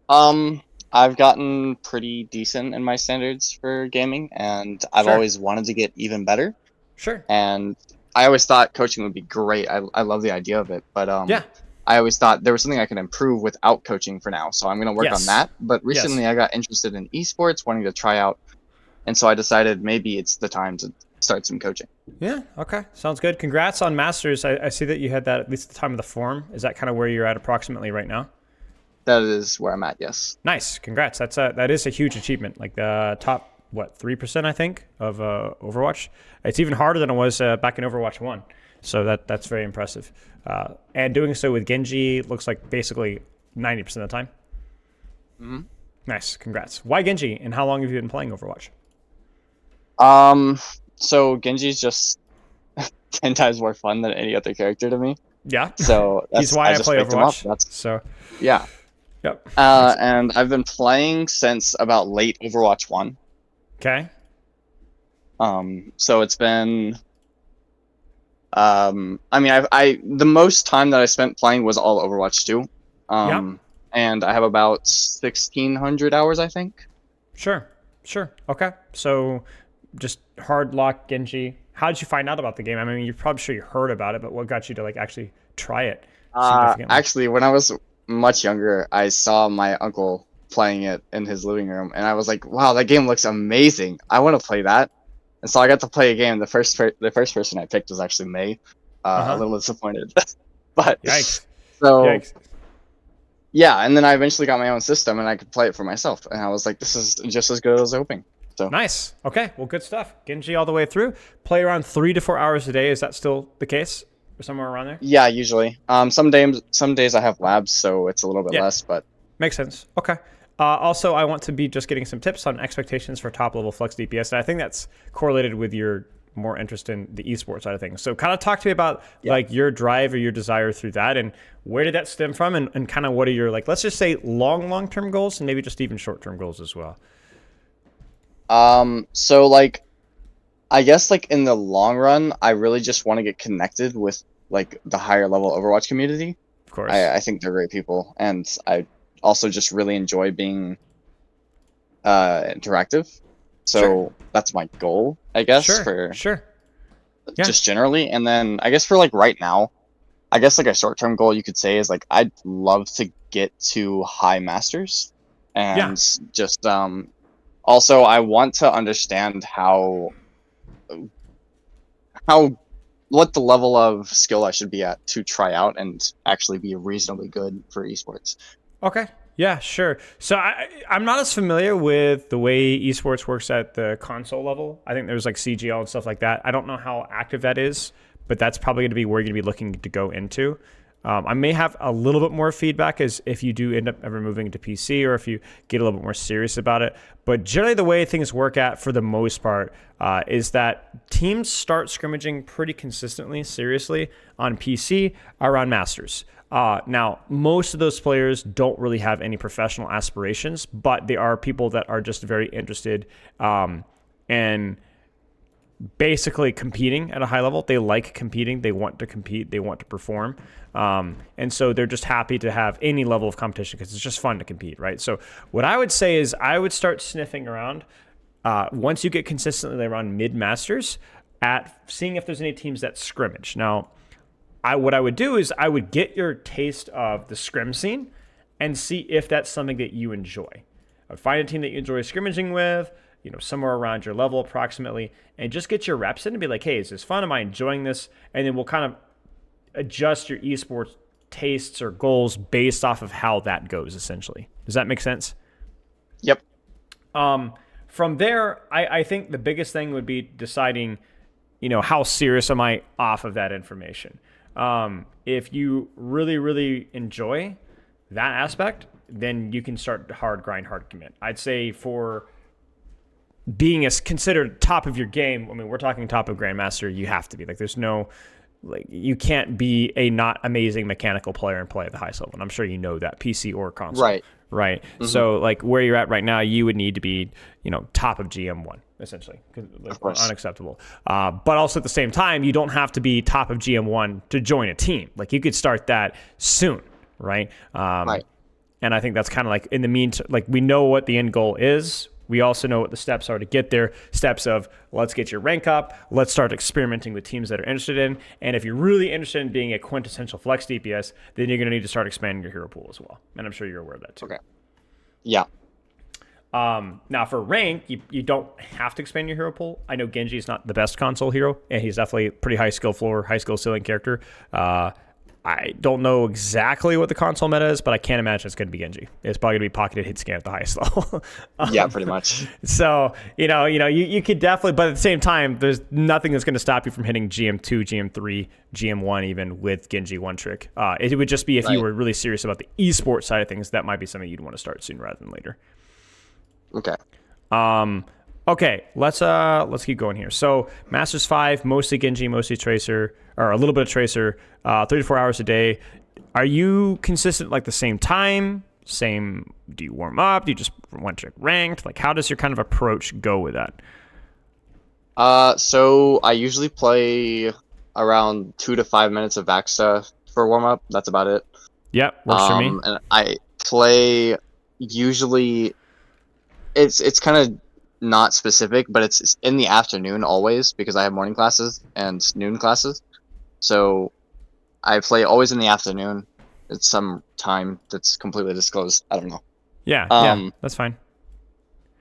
Um, I've gotten pretty decent in my standards for gaming, and I've Sure, always wanted to get even better. sure. And I always thought coaching would be great. I love the idea of it, but Yeah. I always thought there was something I could improve without coaching for now. So I'm gonna work on Yes. that. But Yes. recently, I got interested in esports, wanting to try out, and so I decided maybe it's the time to start some coaching. Yeah. Okay. Sounds good. Congrats on Masters. I see that you had that at least at the time of the forum. Is that kind of where you're at approximately right now? That is where I'm at. Yes. Nice. Congrats. That is a huge achievement. Like the top what 3% I think of Overwatch. It's even harder than it was back in Overwatch 1. So that's very impressive. And doing so with Genji looks like basically 90% of the time. hmm Nice. Congrats. Why Genji? And how long have you been playing Overwatch? Um. So Genji's just 10 times more fun than any other character to me. Yeah. So He's I why I just play picked him up. Overwatch. That's So, yeah. yep. Makes it. And I've been playing since about late Overwatch 1. Okay. So it's been I mean I the most time that I spent playing was all Overwatch 2. Yep. And I have about 1,600 hours, I think. Sure. Sure. Okay. So, just hard lock Genji. How did you find out about the game? I mean, you're probably sure you heard about it, but what got you to like actually try it significantly? Actually, when I was much younger, I saw my uncle playing it in his living room, and I was like, "Wow, that game looks amazing! I want to play that." And so I got to play a game. The first person I picked was actually May. Uh A huh. little disappointed, but Yikes. so Yikes. yeah. And then I eventually got my own system, and I could play it for myself. And I was like, "This is just as good as I was hoping." So Nice. Okay. Well, good stuff. Genji all the way through. Play around 3 to 4 hours a day. Is that still the case? Or somewhere around there? yeah, usually. Some days I have labs, so it's a little bit Yeah. less, but Makes sense. Okay. Also, I want to be just getting some tips on expectations for top level flex DPS. And I think that's correlated with your more interest in the esports side of things. So, kind of talk to me about yeah. like your drive or your desire through that, and where did that stem from, and kind of what are your like, let's just say long term goals, and maybe just even short term goals as well. So like I guess like in the long run, I really just want to get connected with like the higher level Overwatch community. Of course. I think they're great people, and I also just really enjoy being interactive. Sure. So that's my goal, I guess, Sure. for Sure. Yeah. just generally. And then I guess for like right now, I guess like a short term goal you could say is like I'd love to get to high masters, Yeah. and just also I want to understand how what the level of skill I should be at to try out and actually be reasonably good for esports. Okay. Yeah, sure. So I'm not as familiar with the way esports works at the console level. I think there's like CGL and stuff like that. I don't know how active that is, but that's probably going to be where you're going to be looking to go into. I may have a little bit more feedback as if you do end up ever moving into PC or if you get a little bit more serious about it. But generally, the way things work at for the most part is that teams start scrimmaging pretty consistently, seriously on PC around Masters. Now, most of those players don't really have any professional aspirations, but they are people that are just very interested in basically competing at a high level. They like competing. They want to compete. They want to perform. And so they're just happy to have any level of competition because it's just fun to compete, right? So what I would say is I would start sniffing around once you get consistently around mid masters at seeing if there's any teams that scrimmage. Now, what I would do is I would get your taste of the scrim scene and see if that's something that you enjoy. I would find a team that you enjoy scrimmaging with, somewhere around your level approximately, and just get your reps in and be like, hey, is this fun? Am I enjoying this? And then we'll kind of adjust your esports tastes or goals based off of how that goes, essentially. Does that make sense? Yep. From there, I think the biggest thing would be deciding, how serious am I off of that information? If you really enjoy that aspect, then you can start hard grind, hard commit. I'd say for being as considered top of your game, I mean, we're talking top of grandmaster, you have to be like, there's no, like, you can't be a not amazing mechanical player and play at the highest level. And I'm sure you know that, PC or console, Right. right? hmm So like where you're at right now, you would need to be, top of GM1 essentially, like, Of course. unacceptable. But also at the same time, you don't have to be top of GM1 to join a team. Like you could start that soon, right? Right. And I think that's kind of like in the meantime, like we know what the end goal is. We also know what the steps are to get there. Steps of let's get your rank up. Let's start experimenting with teams that are interested in. And if you're really interested in being a quintessential flex DPS, then you're going to need to start expanding your hero pool as well. And I'm sure you're aware of that too. Okay. Yeah. Now for rank, you don't have to expand your hero pool. I know Genji is not the best console hero, and he's definitely a pretty high skill floor, high skill ceiling character. I don't know exactly what the console meta is, but I can't imagine it's going to be Genji. It's probably going to be pocketed hit scan at the highest level. Yeah, pretty much. So, you could definitely, but at the same time, there's nothing that's going to stop you from hitting GM2, GM3, GM1 even with Genji one trick. It would just be if you were really serious about the esports side of things, that might be something you'd want to start sooner rather than later. Okay. Okay, let's keep going here. So Masters 5, mostly Genji, mostly Tracer, or a little bit of Tracer, 3 to 4 hours a day. Are you consistent like the same time? Same, do you warm up? Do you just one trick ranked? Like how does your kind of approach go with that? So I usually play around 2 to 5 minutes of Vaxa for warm up. That's about it. Yep, works for me. And I play usually it's kind of not specific, but it's in the afternoon always because I have morning classes and noon classes. So I play always in the afternoon. It's some time that's completely disclosed. I don't know. Yeah, that's fine.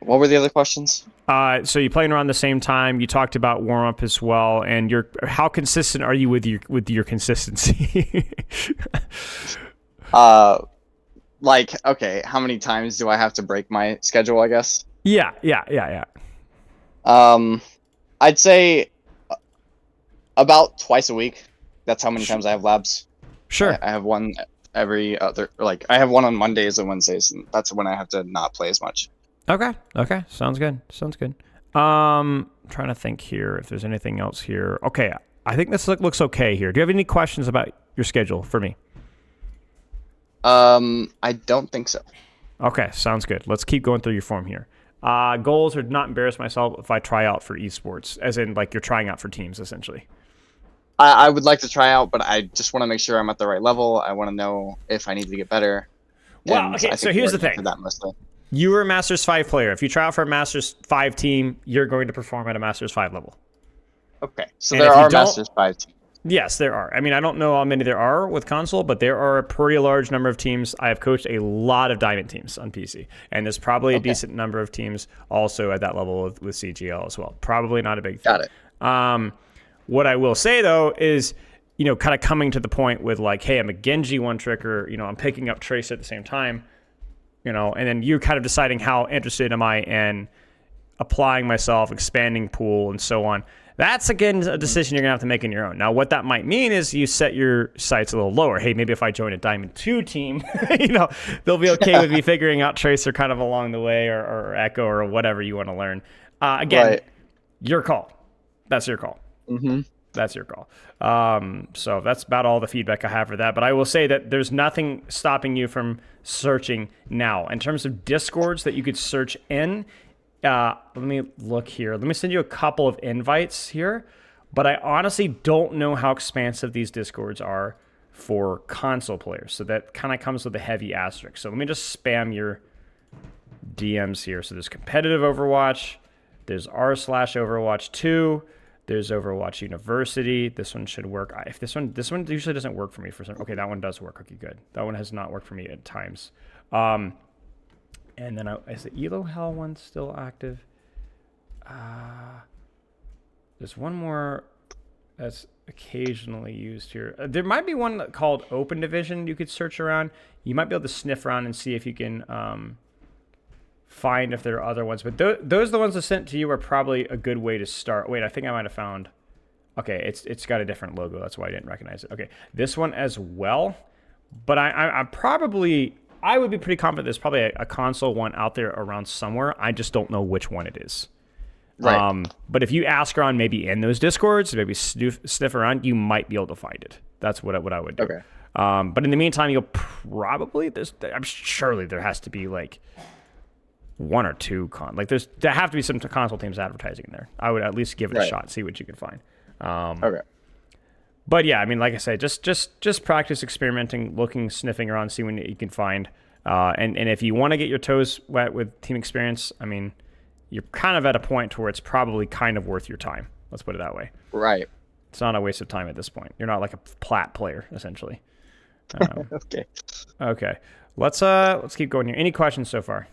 What were the other questions? So you playing around the same time. You talked about warm up as well, and how consistent are you with your consistency? Okay, how many times do I have to break my schedule, I guess? Yeah. I'd say about twice a week. That's how many times I have labs. Sure. I have one every other, I have one on Mondays and Wednesdays, and that's when I have to not play as much. Okay. Sounds good. Trying to think here if there's anything else here. Okay, I think this looks okay here. Do you have any questions about your schedule for me? I don't think so. Okay, sounds good. Let's keep going through your form here. Goals are to not embarrass myself if I try out for esports, as in like you're trying out for teams, essentially. I would like to try out, but I just want to make sure I'm at the right level. I want to know if I need to get better. Well, okay, so here's the thing. You were a Masters 5 player. If you try out for a Masters 5 team, you're going to perform at a Masters 5 level. Okay, so there are Masters 5 teams. Yes, there are. I mean, I don't know how many there are with console, but there are a pretty large number of teams. I have coached a lot of Diamond teams on PC, and there's probably a decent number of teams also at that level with CGL as well. Probably not a big thing. Got it. What I will say, though, is, kind of coming to the point with like, hey, I'm a Genji one trick, or, I'm picking up Trace at the same time, and then you kind of deciding how interested am I in applying myself, expanding pool, and so on. That's, again, a decision you're going to have to make on your own. Now, what that might mean is you set your sights a little lower. Hey, maybe if I join a Diamond 2 team, they'll be okay with me figuring out Tracer kind of along the way, or Echo, or whatever you want to learn. Again, your call. That's your call. Mm-hmm. That's your call. So that's about all the feedback I have for that. But I will say that there's nothing stopping you from searching now. In terms of Discords that you could search in, let me look here. Let me send you a couple of invites here. But I honestly don't know how expansive these Discords are for console players. So that kind of comes with a heavy asterisk. So let me just spam your DMs here. So there's competitive Overwatch. There's r/Overwatch 2. There's Overwatch University. This one should work. If this one usually doesn't work for me for some. Okay, that one does work. Okay, good. That one has not worked for me at times. And then is the Elo Hell one still active? There's one more that's occasionally used here. There might be one called Open Division you could search around. You might be able to sniff around and see if you can find if there are other ones. But those the ones I sent to you are probably a good way to start. Wait, I think I might have found. Okay, it's got a different logo. That's why I didn't recognize it. Okay, this one as well. But I would be pretty confident there's probably a console one out there around somewhere. I just don't know which one it is. Right. But if you ask around, maybe in those Discords, maybe sniff around, you might be able to find it. That's what I would do. Okay. But in the meantime, you'll probably surely there has to be like one or two there have to be some console teams advertising in there. I would at least give it a shot, see what you can find. Okay. But yeah, I mean, like I say, just practice experimenting, looking, sniffing around, see what you can find. And if you want to get your toes wet with team experience, I mean, you're kind of at a point to where it's probably kind of worth your time. Let's put it that way. Right. It's not a waste of time at this point. You're not like a plat player, essentially. Okay. Okay. Let's keep going here. Any questions so far?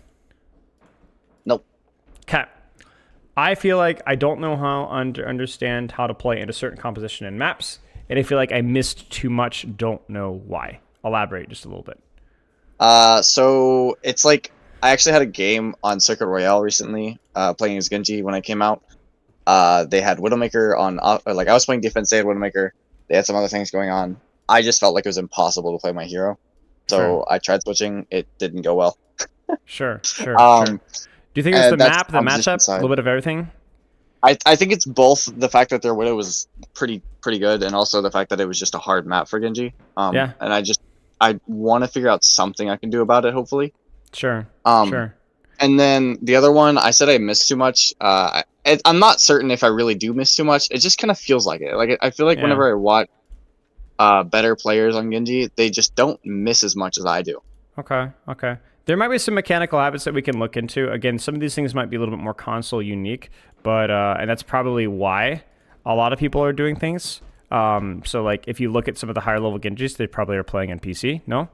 Nope. Okay. I feel like I don't know how understand how to play into certain composition and maps, and I feel like I missed too much. Don't know why. Elaborate just a little bit. So it's like I actually had a game on Circuit Royale recently, playing as Genji when I came out. They had Widowmaker on, like I was playing defense, they had Widowmaker. They had some other things going on. I just felt like it was impossible to play my hero, so Sure. I tried switching. It didn't go well. Sure. Sure. Um, Sure. Do you think it's the that's map, the composition matchup, a little side. bit of everything? I think it's both the fact that their Widow was pretty good, and also the fact that it was just a hard map for Genji. Yeah. And I want to figure out something I can do about it, hopefully. Sure. Um, Sure. and then the other one, I said I missed too much. I'm not certain if I really do miss too much. It just kind of feels like it. Like I feel like Yeah. whenever I watch better players on Genji, they just don't miss as much as I do. Okay. Okay. There might be some mechanical habits that we can look into. Again, some of these things might be a little bit more console unique, but and that's probably why a lot of people are doing things. So like if you look at some of the higher level Genjis, they probably are playing on PC. No.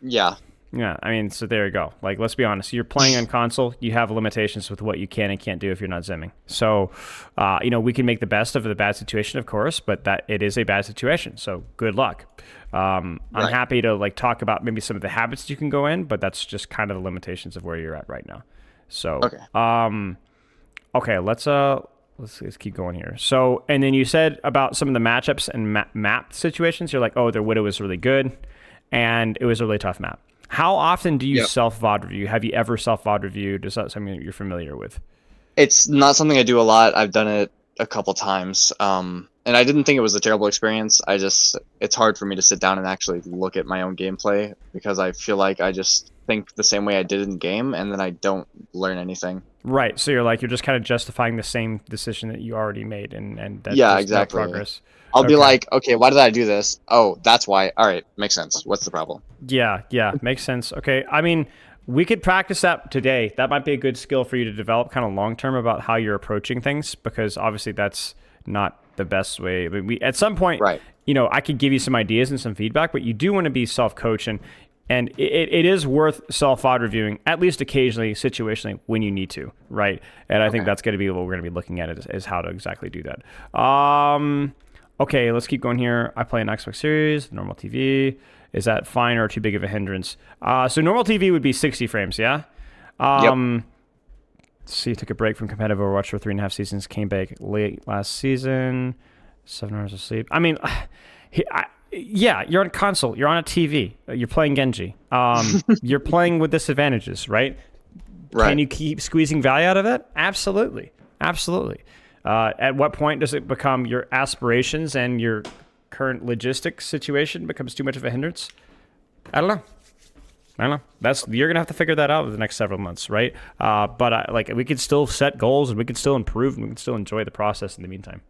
Yeah. Yeah, I mean, so there you go. Like, let's be honest. You're playing on console. You have limitations with what you can and can't do if you're not zimming. So, we can make the best of the bad situation, of course, but that it is a bad situation. So, good luck. I'm Right. happy to like talk about maybe some of the habits you can go in, but that's just kind of the limitations of where you're at right now. So, Okay. okay, let's keep going here. So, and then you said about some of the matchups and map situations. You're like, oh, their Widow was really good, and it was a really tough map. How often do you Yep. self VOD review? Have you ever self VOD reviewed? Is that something that you're familiar with? It's not something I do a lot. I've done it a couple times. And I didn't think it was a terrible experience. It's hard for me to sit down and actually look at my own gameplay because I feel like I just think the same way I did in game, and then I don't learn anything. Right. So you're just kind of justifying the same decision that you already made, and that Yeah, there's no exactly. progress. I'll be Okay. like, okay, why did I do this? Oh, that's why. All right, makes sense. What's the problem? Yeah, makes sense. Okay, I mean, we could practice that today. That might be a good skill for you to develop kind of long term about how you're approaching things, because obviously that's not the best way. I mean, we at some point, Right. I could give you some ideas and some feedback, but you do want to be self coach, and it is worth self VOD reviewing at least occasionally, situationally when you need to, right? And I think Okay. that's going to be what we're going to be looking at is how to exactly do that. Okay, let's keep going here. I play an Xbox Series, normal TV. Is that fine or too big of a hindrance? So normal TV would be 60 frames, yeah? Yep. See, took a break from competitive Overwatch for 3.5 seasons, came back late last season, 7 hours of sleep. I mean, yeah, you're on console, you're on a TV, you're playing Genji. You're playing with disadvantages, right? Right. Can you keep squeezing value out of it? Absolutely. Absolutely. At what point does it become your aspirations and your current logistics situation becomes too much of a hindrance? I don't know. You're gonna have to figure that out in the next several months, right? But like we could still set goals and we could still improve and we can still enjoy the process in the meantime.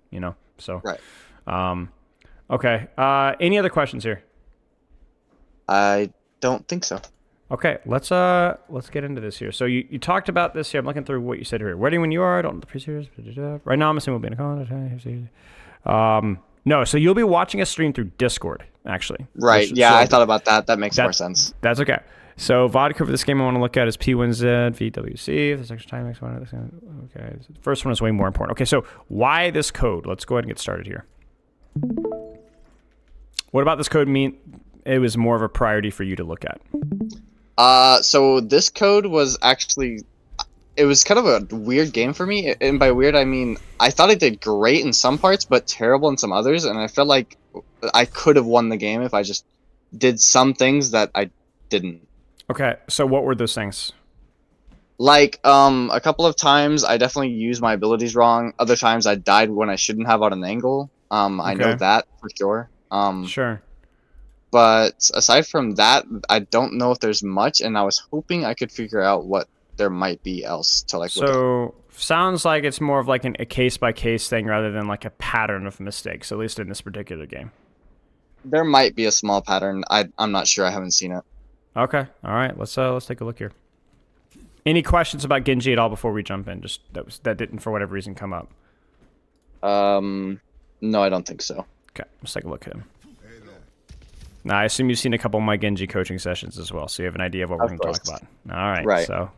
So Right. okay. Any other questions here? I don't think so. Okay, let's get into this here. So you talked about this here. I'm looking through what you said here. Ready when you are. I don't know the pre-series. Right now, I'm assuming we'll be in a con. No, so you'll be watching us stream through Discord, actually. Right. Yeah, I thought about that. That makes more sense. That's okay. So vodka for this game I want to look at is P1Z, VWC. If there's extra time, next one. Okay, the first one is way more important. Okay, so why this code? Let's go ahead and get started here. What about this code mean it was more of a priority for you to look at? So this code was actually, it was kind of a weird game for me. And by weird, I mean, I thought it did great in some parts, but terrible in some others. And I felt like I could have won the game if I just did some things that I didn't. Okay, so what were those things? Like, a couple of times I definitely used my abilities wrong. Other times I died when I shouldn't have on an angle. I know Okay. that for sure. Sure. But aside from that, I don't know if there's much, and I was hoping I could figure out what there might be else to like look at. So sounds like it's more of like a case by case thing rather than like a pattern of mistakes, at least in this particular game. There might be a small pattern. I'm not sure. I haven't seen it. Okay. All right. Let's take a look here. Any questions about Genji at all before we jump in? Just that didn't for whatever reason come up. No, I don't think so. Okay. Let's take a look at him. Now, I assume you've seen a couple of my Genji coaching sessions as well, so you have an idea of what we're going to talk about. All right. Right. So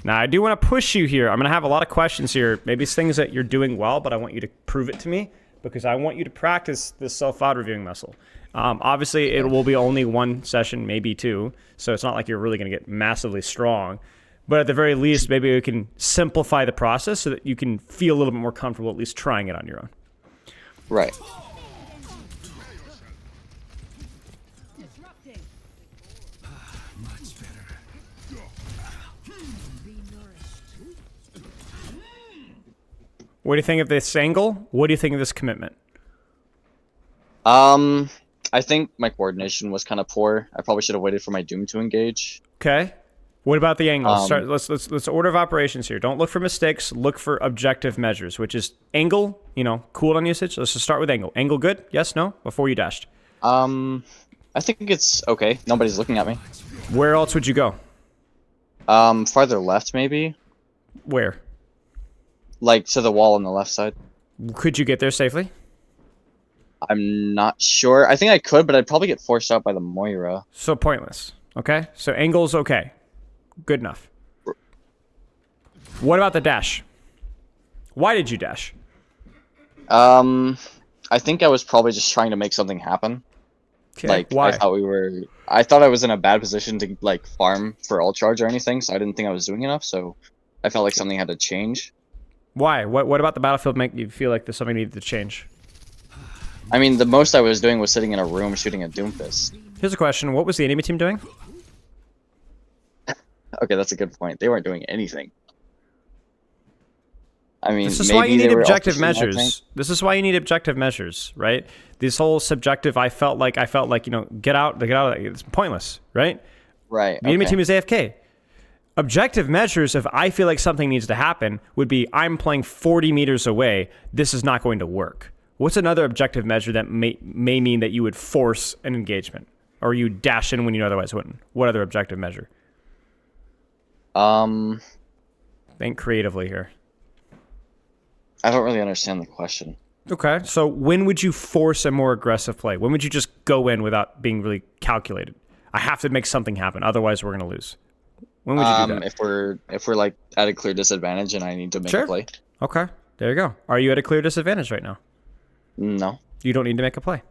now I do want to push you here. I'm going to have a lot of questions here. Maybe it's things that you're doing well, but I want you to prove it to me because I want you to practice this self-out reviewing muscle. Obviously, it will be only one session, maybe two, so it's not like you're really going to get massively strong. But at the very least, maybe we can simplify the process so that you can feel a little bit more comfortable at least trying it on your own. Right. What do you think of this angle? What do you think of this commitment? I think my coordination was kind of poor. I probably should have waited for my Doom to engage. Okay. What about the angle? Let's order of operations here. Don't look for mistakes. Look for objective measures, which is angle, cooldown usage. Let's just start with angle. Angle good? Yes, no? Before you dashed. I think it's okay. Nobody's looking at me. Where else would you go? Farther left, maybe? Where? Like, to the wall on the left side. Could you get there safely? I'm not sure. I think I could, but I'd probably get forced out by the Moira. So pointless. Okay? So angle's okay. Good enough. What about the dash? Why did you dash? I think I was probably just trying to make something happen. Okay. Like, why? I thought I was in a bad position to, like, farm for all charge or anything, so I didn't think I was doing enough, so I felt like something had to change. Why? What about the battlefield make you feel like there's something needed to change? I mean, the most I was doing was sitting in a room shooting a Doomfist. Here's a question. What was the enemy team doing? Okay, that's a good point. They weren't doing anything. I mean, this is maybe why you need they were objective all pushing, I think. measures. This is why you need objective measures, right? This whole subjective, I felt like, get out, it's pointless, right? Right. The enemy okay. team is AFK. Objective measures, if I feel like something needs to happen, would be I'm playing 40 meters away. This is not going to work. What's another objective measure that may mean that you would force an engagement? Or you dash in when you otherwise wouldn't? What other objective measure? Think creatively here. I don't really understand the question. Okay, so when would you force a more aggressive play? When would you just go in without being really calculated? I have to make something happen, otherwise we're going to lose. When would you do that? If we're like at a clear disadvantage and I need to make a play. Okay, there you go. Are you at a clear disadvantage right now? No. You don't need to make a play.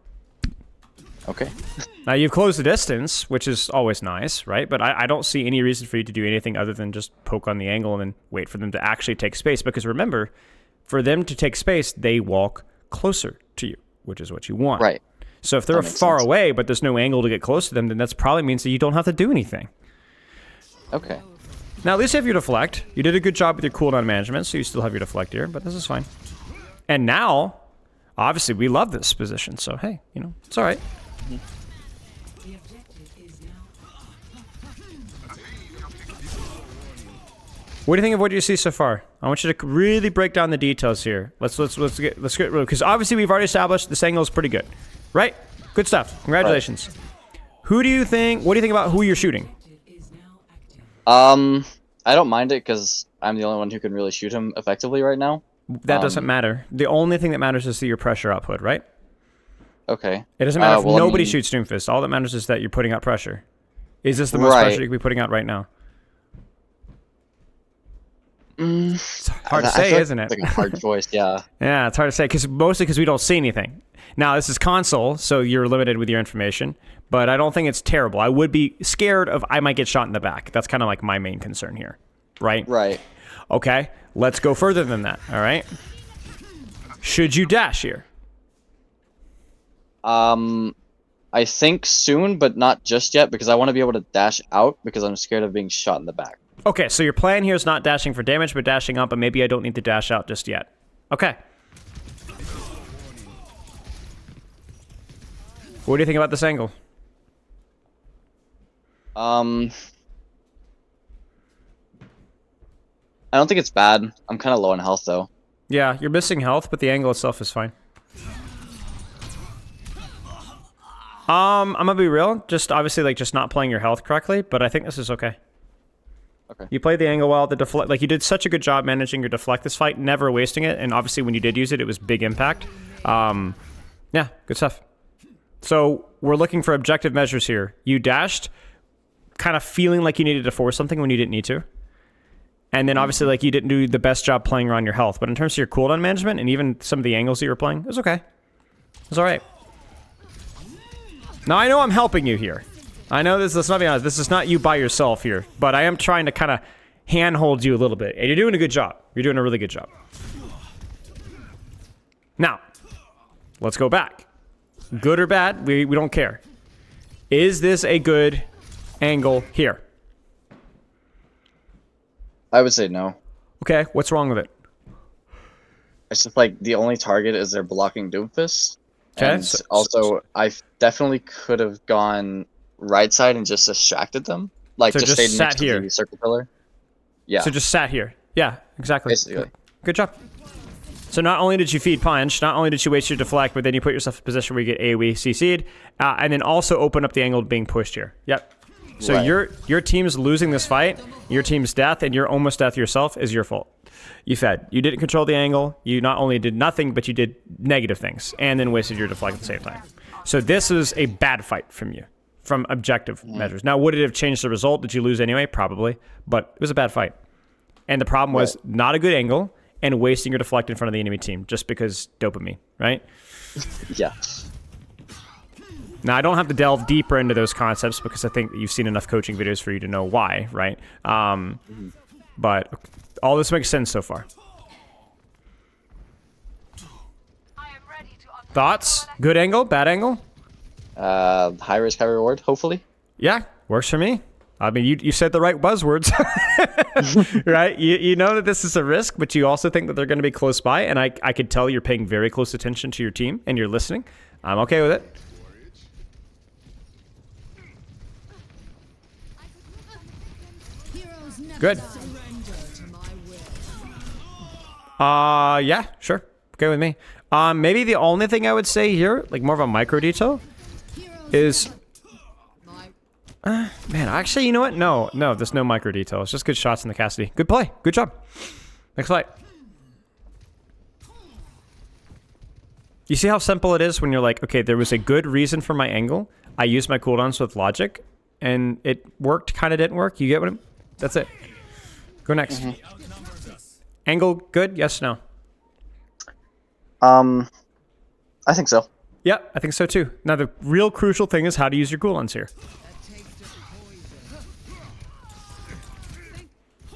Okay. Now you've closed the distance, which is always nice, right? But I don't see any reason for you to do anything other than just poke on the angle and then wait for them to actually take space. Because remember, for them to take space, they walk closer to you, which is what you want. Right. So if they're far away, but there's no angle to get close to them, then that's probably means that you don't have to do anything. Okay. Now, at least you have your deflect. You did a good job with your cooldown management, so you still have your deflect here, but this is fine. And now, obviously, we love this position, so hey, it's all right. What do you think of what you see so far? I want you to really break down the details here. Let's get because obviously we've already established this angle is pretty good, right? Good stuff. Congratulations. Right. What do you think about who you're shooting? I don't mind it because I'm the only one who can really shoot him effectively right now. That doesn't matter. The only thing that matters is your pressure output, right? Okay. It doesn't matter if nobody shoots Doomfist. All that matters is that you're putting out pressure. Is this the most pressure you could be putting out right now? It's hard to say, isn't it? It's like a hard choice, yeah. Yeah, it's hard to say mostly because we don't see anything. Now, this is console, so you're limited with your information, but I don't think it's terrible. I would be scared of I might get shot in the back. That's kind of like my main concern here, right? Right. Okay, let's go further than that, all right? Should you dash here? I think soon, but not just yet, because I want to be able to dash out because I'm scared of being shot in the back. Okay, so your plan here is not dashing for damage, but dashing up, but maybe I don't need to dash out just yet. Okay. What do you think about this angle? I don't think it's bad. I'm kind of low on health, though. Yeah, you're missing health, but the angle itself is fine. I'm gonna be real. Just obviously, like, just not playing your health correctly. But I think this is okay. Okay. You played the angle well. The deflect, like, you did such a good job managing your deflect this fight, never wasting it. And obviously, when you did use it, it was big impact. Yeah, good stuff. So we're looking for objective measures here. You dashed, kind of feeling like you needed to force something when you didn't need to. And then obviously, like, you didn't do the best job playing around your health. But in terms of your cooldown management and even some of the angles that you were playing, it was okay. It was all right. Now, I know I'm helping you here. I know this, let's not be honest, this is not you by yourself here. But I am trying to kind of handhold you a little bit. And you're doing a good job. You're doing a really good job. Now, let's go back. Good or bad, we don't care. Is this a good angle here? I would say no. Okay, what's wrong with it? It's just like the only target is they're blocking Doomfist. Okay, And also, I definitely could have gone right side and just distracted them. Like, So just just stayed sat next here. to the circle pillar. Yeah, So just sat here. Yeah, exactly. basically. Good job. So not only did you feed punch, not only did you waste your deflect, but then you put yourself in a position where you get AoE CC'd, and then also open up the angle being pushed here. Yep. So Right. your team's losing this fight, your team's death, and your almost death yourself is your fault. You fed. You didn't control the angle. You not only did nothing, but you did negative things, and then wasted your deflect at the same time. So this is a bad fight from you, from objective measures. Now, would it have changed the result? Did you lose anyway? Probably. But it was a bad fight. And the problem was not a good angle, and wasting your deflect in front of the enemy team just because dopamine, right? Yeah. Now, I don't have to delve deeper into those concepts because I think you've seen enough coaching videos for you to know why, right? But all this makes sense so far. Thoughts? Good angle? Bad angle? High risk, high reward, hopefully. Yeah, works for me. I mean, you said the right buzzwords, right? You know that this is a risk, but you also think that they're going to be close by, and I could tell you're paying very close attention to your team, and you're listening. I'm okay with it. Good. Yeah, sure. Okay with me. Maybe the only thing I would say here, like more of a micro detail, is... man, actually, you know what? No, there's no micro detail. It's just good shots in the Cassidy. Good play. Good job. Next fight. You see how simple it is when you're like, okay, there was a good reason for my angle. I used my cooldowns with logic, and it worked, kind of didn't work. You get what I'm... That's it. Go next. Angle good? Yes, no? I think so. Yeah, I think so too. Now, the real crucial thing is how to use your cooldowns here.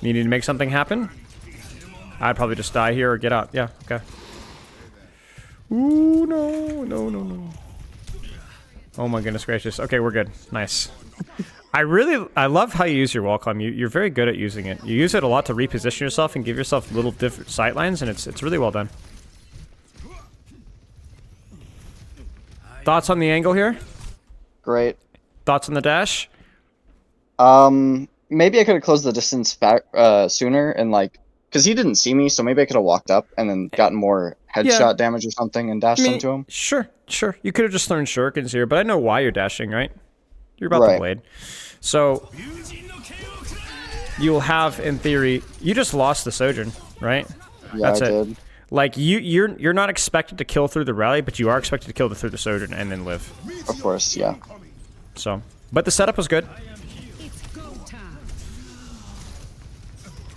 You need to make something happen? I'd probably just die here or get out. Yeah, okay. Ooh, no. Oh my goodness gracious. Okay, we're good. Nice. I love how you use your wall climb. You're very good at using it. You use it a lot to reposition yourself and give yourself little different sight lines, and it's really well done. Thoughts on the angle here? Great. Thoughts on the dash? Maybe I could have closed the distance sooner and like, because he didn't see me, so maybe I could have walked up and then gotten more headshot damage or something and dashed into him. Sure. You could have just learned shurikens here, but I know why you're dashing, right? You're about the blade. So, you'll have, in theory, you just lost the Sojourn, right? Yeah, That's I it. did. Like, you're not expected to kill through the rally, but you are expected to kill through the Sojourn and then live. Of course, yeah. So, but the setup was good.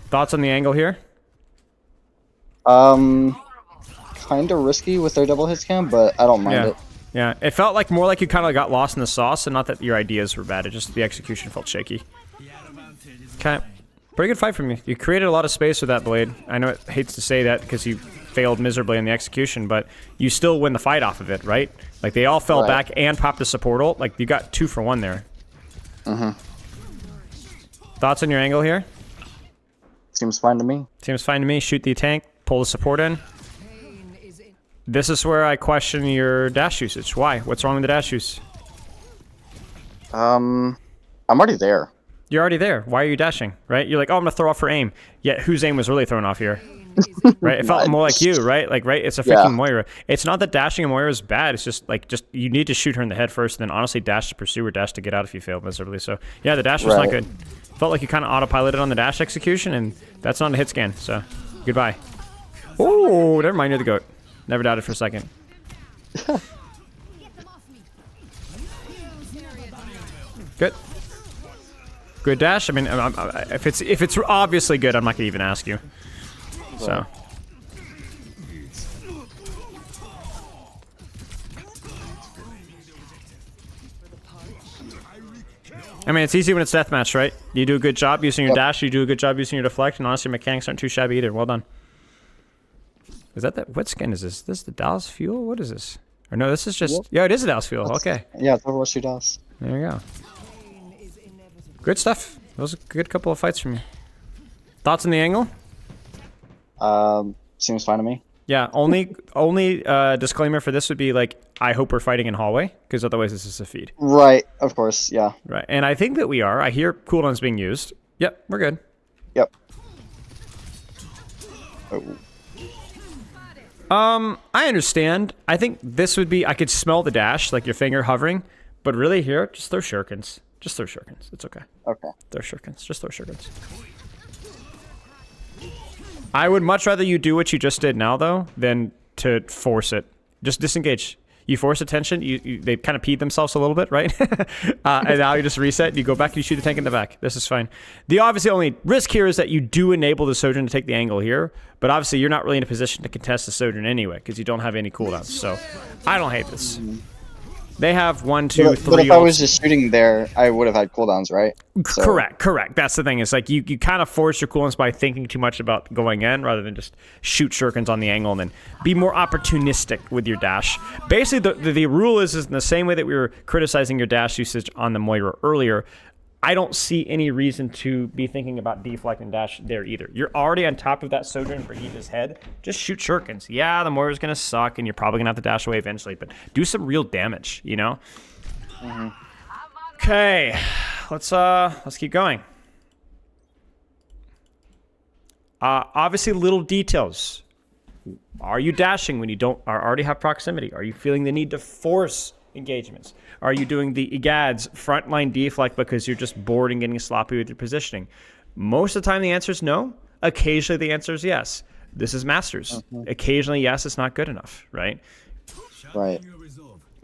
Thoughts on the angle here? Kind of risky with their double hit cam, but I don't mind it. Yeah, it felt like more like you kind of got lost in the sauce, and not that your ideas were bad. It just the execution felt shaky. Okay, pretty good fight from you. You created a lot of space with that blade. I know it hates to say that because you failed miserably in the execution, but you still win the fight off of it, right? Like they all fell back and popped the support ult. Like you got 2 for 1 there. Thoughts on your angle here? Seems fine to me. Seems fine to me. Shoot the tank, pull the support in. This is where I question your dash usage. Why? What's wrong with the dash use? I'm already there. You're already there. Why are you dashing, right? You're like, oh, I'm going to throw off for aim. Yet whose aim was really thrown off here? Right? It felt more like you, right? Like, right? It's a Yeah. freaking Moira. It's not that dashing a Moira is bad. It's just like, you need to shoot her in the head first, and then honestly dash to pursue or dash to get out if you fail miserably. So yeah, the dash was not Right. good. Felt like you kind of autopiloted on the dash execution, and that's not a hit scan. So goodbye. Oh, never mind. You're the goat. Never doubted for a second. Good. Good dash. I mean, if it's obviously good, I'm not gonna even ask you. So. I mean, it's easy when it's deathmatch, right? You do a good job using your dash, you do a good job using your deflect, and honestly, your mechanics aren't too shabby either. Well done. Is that what skin is this? This is the Dallas Fuel? What is this? Or no, this is just... Yep. Yeah, it is a Dallas Fuel. Okay. Yeah, it's Overwatch 2 DOS. There you go. Good stuff. Those are a good couple of fights from you. Thoughts on the angle? Seems fine to me. Yeah, only disclaimer for this would be like, I hope we're fighting in hallway, because otherwise this is a feed. Right, of course, yeah. Right, and I think that we are. I hear cooldowns being used. Yep, we're good. Yep. Oh. I understand. I think this would be, I could smell the dash, like your finger hovering, but really here, just throw shurikens. Just throw shurikens. It's okay. Okay. Throw shurikens. Just throw shurikens. I would much rather you do what you just did now, though, than to force it. Just disengage. You force attention, they kind of peed themselves a little bit, right? And now you just reset, you go back and you shoot the tank in the back. This is fine. The obviously only risk here is that you do enable the Sojourn to take the angle here, but obviously you're not really in a position to contest the Sojourn anyway, because you don't have any cooldowns, so I don't hate this. They have 1, 2, 3. But if I was just shooting there, I would have had cooldowns, right? So. Correct. That's the thing. It's like you kind of force your cooldowns by thinking too much about going in rather than just shoot shurikens on the angle and then be more opportunistic with your dash. Basically, the rule is in the same way that we were criticizing your dash usage on the Moira earlier. I don't see any reason to be thinking about deflect and dash there either. You're already on top of that Sojourn for Brigitta's head. Just shoot shurikens. Yeah, the Moira's going to suck, and you're probably going to have to dash away eventually, but do some real damage, you know? Mm-hmm. Okay, let's keep going. Obviously, little details. Are you dashing when you don't already have proximity? Are you feeling the need to force engagements? Are you doing the EGADS frontline deflect because you're just bored and getting sloppy with your positioning? Most of the time, the answer is no. Occasionally, the answer is yes. This is Masters. Occasionally, yes, it's not good enough, right? Right.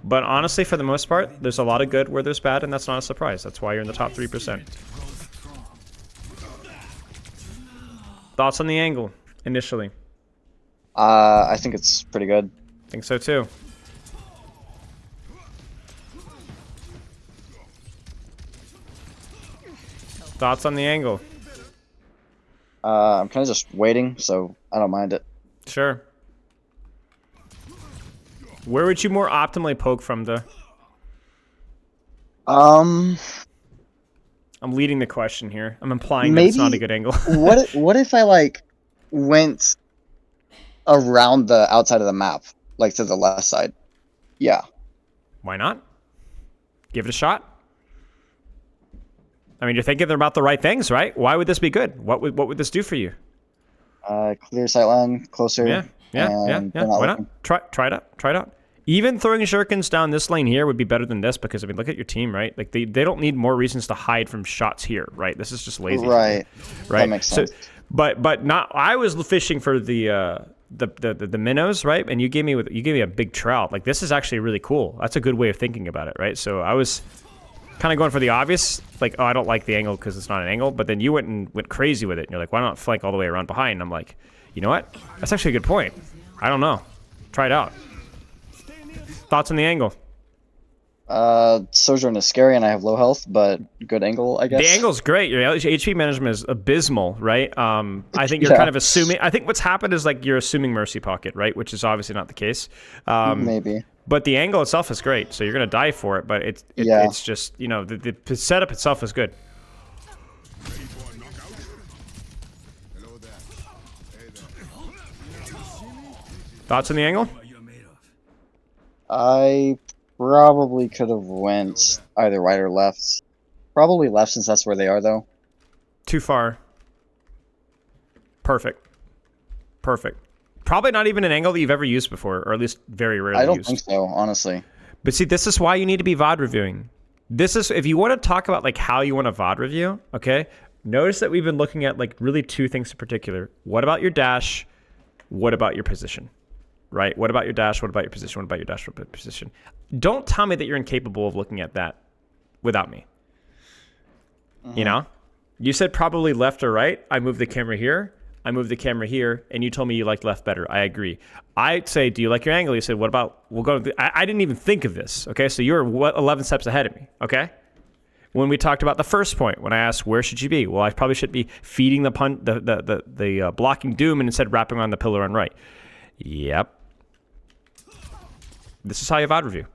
But honestly, for the most part, there's a lot of good where there's bad, and that's not a surprise. That's why you're in the top 3%. Thoughts on the angle, initially? I think it's pretty good. Think so, too. Thoughts on the angle? I'm kind of just waiting, so I don't mind it. Sure. Where would you more optimally poke from, though? I'm leading the question here. I'm implying that it's not a good angle. what if I like went around the outside of the map, like to the left side? Yeah. Why not? Give it a shot. I mean, you're thinking about the right things, right? Why would this be good? What would this do for you? Clear sightline, closer. Yeah. Why not? Try it out. Even throwing shurikens down this lane here would be better than this because, I mean, look at your team, right? Like, they don't need more reasons to hide from shots here, right? This is just lazy. Right. Right. That makes sense. So, but not. I was fishing for the minnows, right? And you gave me a big trout. Like, this is actually really cool. That's a good way of thinking about it, right? So I was kind of going for the obvious, like, oh, I don't like the angle because it's not an angle. But then you went crazy with it. And you're like, why not flank all the way around behind? And I'm like, you know what? That's actually a good point. I don't know. Try it out. Thoughts on the angle? Sojourn is scary and I have low health, but good angle, I guess. The angle's great. Your HP management is abysmal, right? I think you're kind of assuming. I think what's happened is like you're assuming Mercy Pocket, right? Which is obviously not the case. Maybe. But the angle itself is great, so you're gonna die for it. But it's just, you know, the setup itself is good. Thoughts on the angle? I probably could have went either right or left. Probably left since that's where they are, though. Too far. Perfect. Perfect. Probably not even an angle that you've ever used before, or at least very rarely I don't used. think so, honestly. But see, this is why you need to be VOD reviewing. This is, if you want to talk about like how you want to VOD review, okay? Notice that we've been looking at like really two things in particular. What about your dash? What about your position? Right? What about your dash? What about your position? What about your dash? What about your position? Don't tell me that you're incapable of looking at that without me. You know? You said probably left or right. I moved the camera here. I moved the camera here, and you told me you liked left better. I agree. I'd say, do you like your angle? You said, what about, we'll go, I didn't even think of this, okay? So you're 11 steps ahead of me, okay? When we talked about the first point, when I asked, where should you be? Well, I probably should be feeding the blocking doom and instead wrapping around the pillar on right. Yep. This is how you VOD review.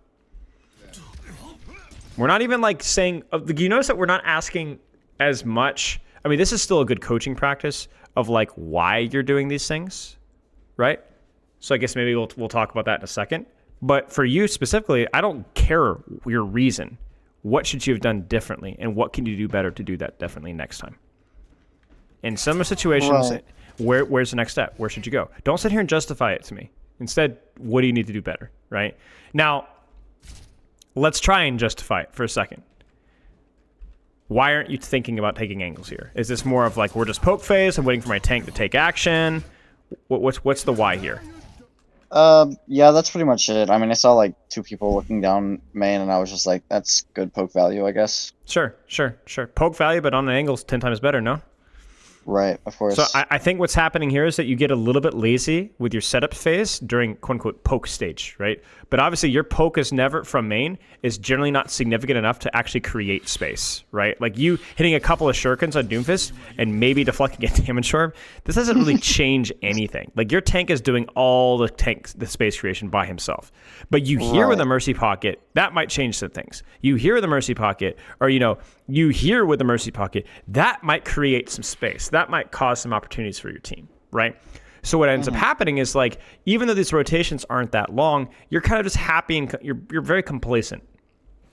We're not even like saying, you notice that we're not asking as much. I mean, this is still a good coaching practice of like why you're doing these things, right? So I guess maybe we'll talk about that in a second. But for you specifically, I don't care your reason. What should you have done differently, and what can you do better to do that differently next time? In similar situations, Right. where's the next step? Where should you go? Don't sit here and justify it to me. Instead, what do you need to do better, right? Now, let's try and justify it for a second. Why aren't you thinking about taking angles here? Is this more of like, we're just poke phase, I'm waiting for my tank to take action? What's the why here? Yeah, that's pretty much it. I mean, I saw like 2 people looking down main, and I was just like, that's good poke value, I guess. Sure. Poke value, but on an angle is 10 times better, no? Right, of course. So I think what's happening here is that you get a little bit lazy with your setup phase during quote-unquote poke stage, right? But obviously your poke is never from main is generally not significant enough to actually create space, right? Like you hitting a couple of shurikens on Doomfist and maybe deflecting a damage orb, this doesn't really change anything. Like your tank is doing all the space creation by himself. But you hear with a Mercy Pocket, that might change some things. You hear with a Mercy Pocket, or you hear with the Mercy Pocket, that might create some space. That might cause some opportunities for your team, right? So what ends up happening is like, even though these rotations aren't that long, you're kind of just happy and you're very complacent.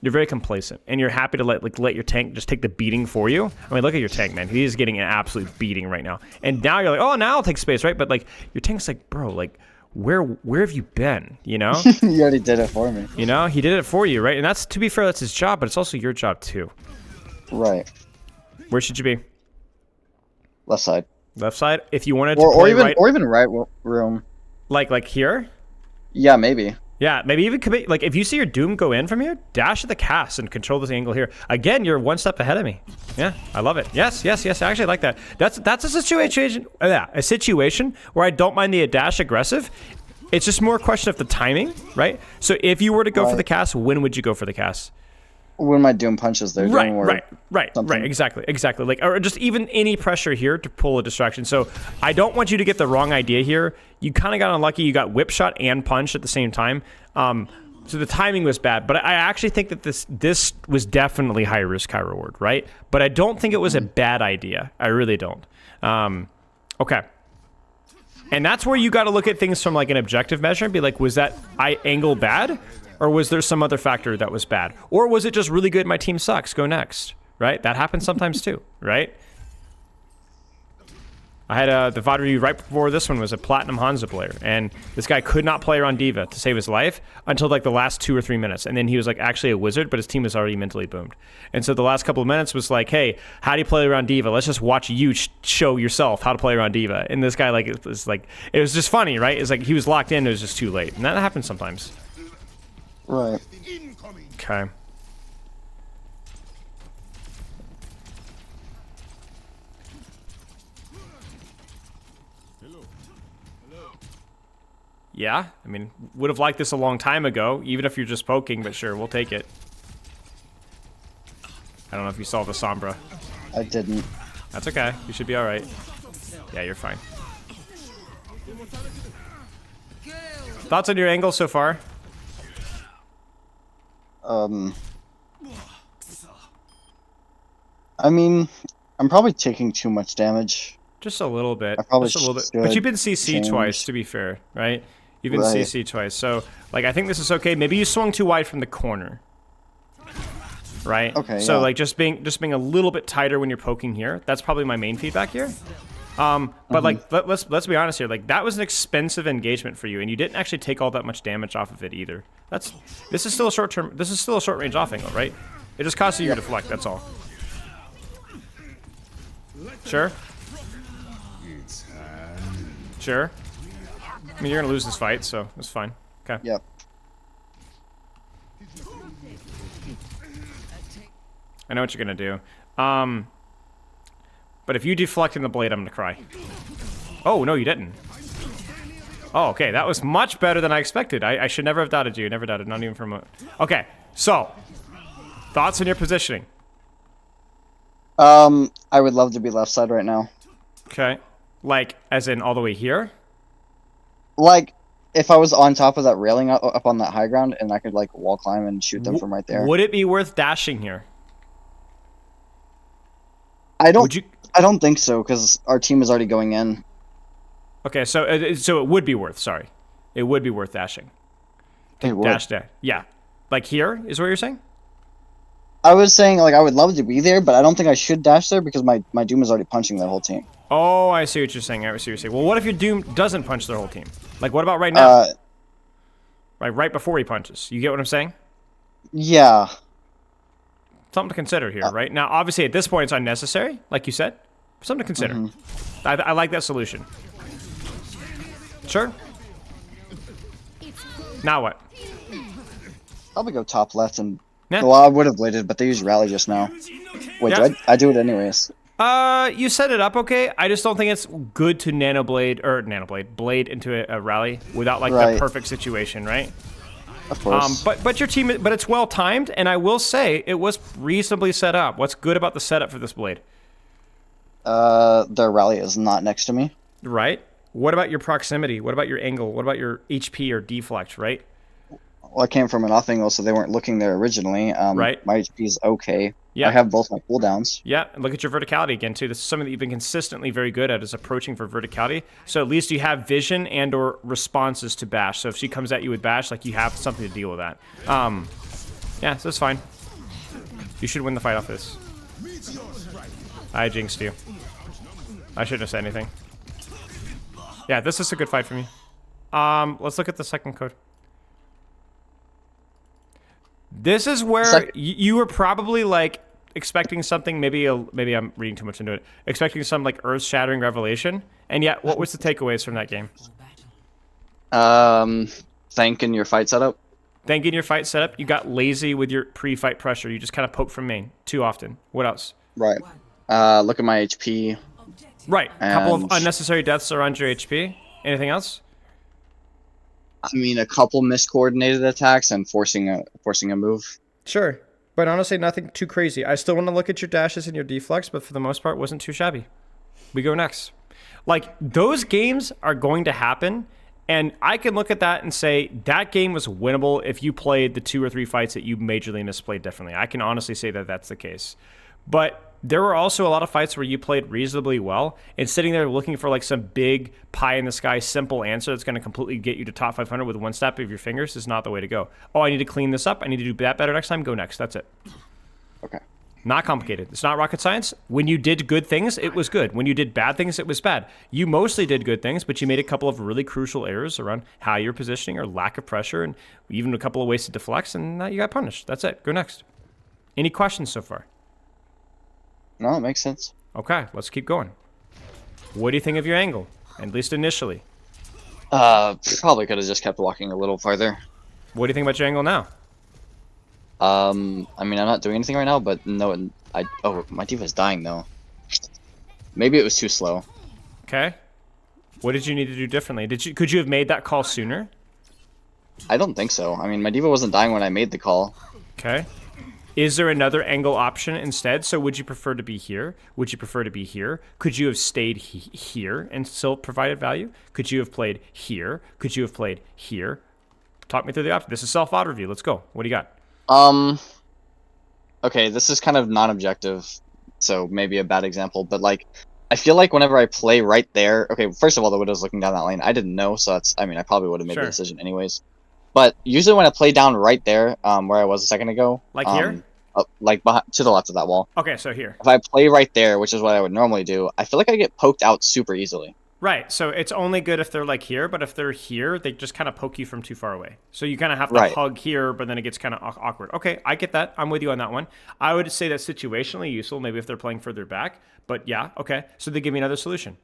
You're very complacent, and you're happy to let your tank just take the beating for you. I mean, look at your tank, man. He's getting an absolute beating right now. And now you're like, oh, now I'll take space, right? But like your tank's like, bro, like where have you been? You know? You already did it for me. You know, he did it for you, right? And that's, to be fair, that's his job, but it's also your job too. Right. Where should you be? Left side. Left side. If you wanted to Or play even right, or even right room. like here. Yeah, maybe. Yeah, maybe even commit. Like if you see your Doom go in from here, dash at the cast and control this angle here. Again, you're one step ahead of me. Yeah, I love it. Yes. I actually like that. That's a situation. Yeah, a situation where I don't mind the dash aggressive. It's just more a question of the timing, right? So if you were to go for the cast, when would you go for the cast? When my Doom punches there. Right. Exactly. Like, or just even any pressure here to pull a distraction. So I don't want you to get the wrong idea here. You kind of got unlucky. You got whip shot and punch at the same time. So the timing was bad. But I actually think that this was definitely high risk, high reward, right? But I don't think it was a bad idea. I really don't. Okay. And that's where you got to look at things from like an objective measure and be like, was that angle bad? Or was there some other factor that was bad? Or was it just really good, my team sucks, go next, right? That happens sometimes too, right? I had the VOD review right before this one was a Platinum Hanzo player, and this guy could not play around D.Va to save his life until like the last 2 or 3 minutes, and then he was like actually a wizard, but his team was already mentally boomed. And so the last couple of minutes was like, hey, how do you play around D.Va? Let's just watch you show yourself how to play around D.Va. And this guy it was just funny, right? It's like he was locked in, it was just too late, and that happens sometimes. Right. Okay. Yeah, I mean, would have liked this a long time ago, even if you're just poking, but sure, we'll take it. I don't know if you saw the Sombra. I didn't. That's okay. You should be all right. Yeah, you're fine. Thoughts on your angle so far? I mean, I'm probably taking too much damage. Just a little bit. I probably Just a little bit. should But you've been CC change. twice, to be fair, right? You've been Right. CC twice. So, like, I think this is okay. Maybe you swung too wide from the corner. Right? Okay, So, yeah. like, just being a little bit tighter when you're poking here. That's probably my main feedback here. But like, let's be honest here. Like, that was an expensive engagement for you, and you didn't actually take all that much damage off of it either. This is still a short term. This is still a short range off angle, right? It just costs you your deflect. That's all. Sure. Sure. I mean, you're gonna lose this fight, so it's fine. Okay. Yep. I know what you're gonna do. But if you deflect in the blade, I'm gonna cry. Oh, no, you didn't. Oh, okay, that was much better than I expected. I should never have doubted you. Never doubted, not even for a moment. Okay, so, thoughts on your positioning? I would love to be left side right now. Okay, like, as in all the way here? Like, if I was on top of that railing up on that high ground, and I could, like, wall climb and shoot them from right there. Would it be worth dashing here? I don't think so, because our team is already going in. Okay, so it would be worth, sorry. It would be worth dashing. It would. Dash there. Yeah. Like here, is what you're saying? I was saying, like, I would love to be there, but I don't think I should dash there, because my Doom is already punching that whole team. Oh, I see what you're saying. I see what you're saying. Well, what if your Doom doesn't punch their whole team? Like, what about right now? Like, right before he punches. You get what I'm saying? Yeah. Something to consider here, right? Now, obviously, at this point, it's unnecessary, like you said. Something to consider. I like that solution. Sure. Now what? Probably go top left and... Yeah. Well, I would have bladed, but they used rally just now. Wait, Yeah. I do it anyways. You set it up okay. I just don't think it's good to blade into a rally without like the perfect situation, right? Of course. But your team, but it's well timed, and I will say it was reasonably set up. What's good about the setup for this blade? Their rally is not next to me. Right. What about your proximity? What about your angle? What about your HP or deflect? Right. Well, I came from an off angle, so they weren't looking there originally. Right. My HP is okay. Yeah. I have both my cooldowns. Yeah, and look at your verticality again too. This is something that you've been consistently very good at, is approaching for verticality. So at least you have vision and or responses to bash. So if she comes at you with bash, like you have something to deal with that. Yeah, so that's fine. You should win the fight off this. I jinxed you. I shouldn't have said anything. Yeah, this is a good fight for me. Let's look at the second code. This is where you were probably like expecting something. Maybe I'm reading too much into it. Expecting some like earth-shattering revelation. And yet, what was the takeaways from that game? Thanking your fight setup. Thanking your fight setup. You got lazy with your pre-fight pressure. You just kind of poke from main too often. What else? Right. Look at my HP. Right. A couple of unnecessary deaths around your HP. Anything else? I mean, a couple miscoordinated attacks and forcing a move. Sure. But honestly, nothing too crazy. I still want to look at your dashes and your deflex, but for the most part, wasn't too shabby. We go next. Like, those games are going to happen, and I can look at that and say, that game was winnable if you played the 2 or 3 fights that you majorly misplayed differently. I can honestly say that that's the case. But there were also a lot of fights where you played reasonably well, and sitting there looking for like some big pie-in-the-sky simple answer that's going to completely get you to top 500 with one snap of your fingers is not the way to go. Oh, I need to clean this up. I need to do that better next time. Go next. That's it. Okay. Not complicated. It's not rocket science. When you did good things, it was good. When you did bad things, it was bad. You mostly did good things, but you made a couple of really crucial errors around how you're positioning or lack of pressure, and even a couple of wasted deflects, and you got punished. That's it. Go next. Any questions so far? No, it makes sense. Okay, let's keep going. What do you think of your angle, at least initially? Probably could have just kept walking a little farther. What do you think about your angle now? I mean, I'm not doing anything right now, but no, oh, my D.Va's dying though. Maybe it was too slow. Okay. What did you need to do differently? Could you have made that call sooner? I don't think so. I mean, my D.Va wasn't dying when I made the call. Okay. Is there another angle option instead? So would you prefer to be here? Would you prefer to be here? Could you have stayed here and still provided value? Could you have played here? Could you have played here? Talk me through the option. This is self-auto review. Let's go. What do you got? Okay, this is kind of non-objective, so maybe a bad example, but like, I feel like whenever I play right there, okay, first of all, the Widow's looking down that lane. I didn't know, so that's, I mean, I probably would have made the decision anyways. But usually when I play down right there, where I was a second ago. Like here? like to the left of that wall. Okay, so here. If I play right there, which is what I would normally do, I feel like I get poked out super easily. Right, so it's only good if they're like here, but if they're here, they just kind of poke you from too far away. So you kind of have to Right. hug here, but then it gets kind of awkward. Okay, I get that. I'm with you on that one. I would say that's situationally useful, maybe if they're playing further back. But yeah, okay. So they give me another solution.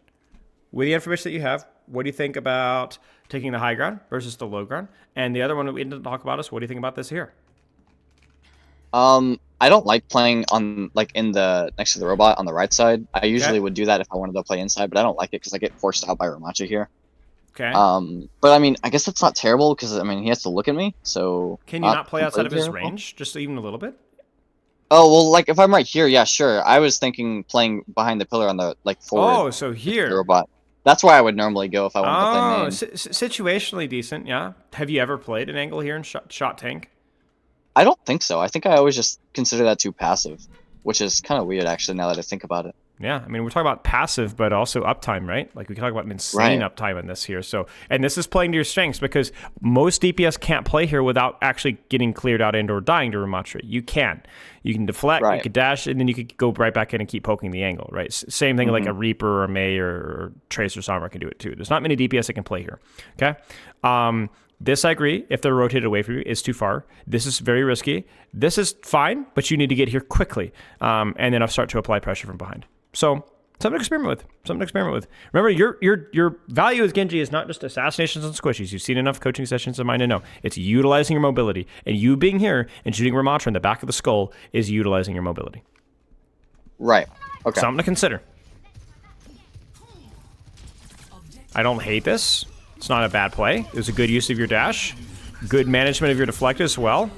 With the information that you have, what do you think about taking the high ground versus the low ground? And the other one that we didn't talk about is what do you think about this here? I don't like playing on like in the next to the robot on the right side. I Okay. usually would do that if I wanted to play inside, but I don't like it because I get forced out by Ramacha here. Okay. But I mean, I guess that's not terrible because I mean he has to look at me, so Can you not not play outside of completely his terrible. range, just even a little bit? Oh well, like if I'm right here, yeah, sure. I was thinking playing behind the pillar on the like forward Oh, so next to the here. robot. That's where I would normally go if I wanted to play Oh, main. situationally decent, yeah. Have you ever played an angle here in shot tank? I don't think so. I think I always just consider that too passive, which is kind of weird actually now that I think about it. Yeah, I mean, we're talking about passive, but also uptime, right? Like we can talk about an insane Right. uptime in this here. So, and this is playing to your strengths because most DPS can't play here without actually getting cleared out and or dying to Ramatra. You can. You can deflect, you Right. could dash, and then you could go right back in and keep poking the angle, right? Same thing like a Reaper or a May or Tracer Sombra can do it too. There's not many DPS that can play here, okay? This I agree. If they're rotated away from you, is too far. This is very risky. This is fine, but you need to get here quickly, and then I'll start to apply pressure from behind. So something to experiment with. Something to experiment with. Remember, your value as Genji is not just assassinations and squishies. You've seen enough coaching sessions of mine to know it's utilizing your mobility, and you being here and shooting Ramatra in the back of the skull is utilizing your mobility. Right. Okay. Something to consider. I don't hate this. It's not a bad play. It was a good use of your dash. Good management of your deflect as well.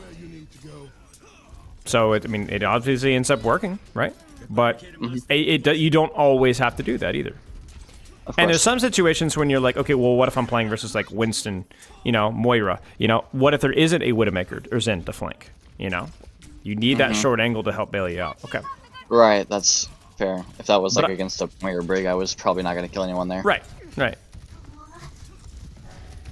So, it obviously ends up working, right? But you don't always have to do that either. Of And there's course. some situations when you're like, okay, well, what if I'm playing versus like Winston, Moira? What if there isn't a Widowmaker or Zen to flank? You need that short angle to help bail you out. Okay. Right. That's fair. If that was like But against a Moira Brig, I was probably not going to kill anyone there. Right.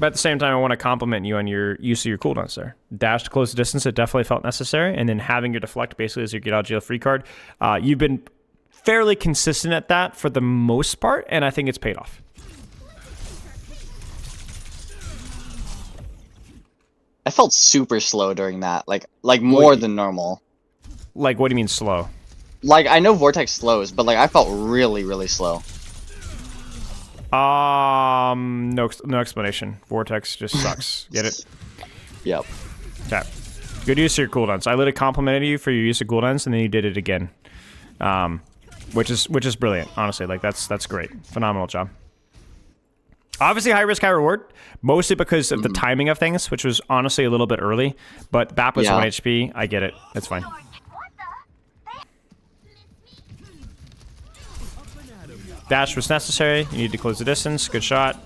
But at the same time, I want to compliment you on your use of your cooldowns there. Dash to close the distance, it definitely felt necessary. And then having your deflect basically as your get out of jail free card. You've been fairly consistent at that for the most part, and I think it's paid off. I felt super slow during that, like more than normal. Like, what do you mean slow? Like I know Vortex slows, but like I felt really, really slow. No explanation. Vortex just sucks. Get it? Yep. Okay. Good use of your cooldowns. I literally complimented you for your use of cooldowns, and then you did it again, which is brilliant. Honestly, like that's great. Phenomenal job. Obviously, high risk, high reward, mostly because of the timing of things, which was honestly a little bit early. But BAP was Yeah. 1 HP. I get it. It's fine. Dash was necessary. You need to close the distance. Good shot.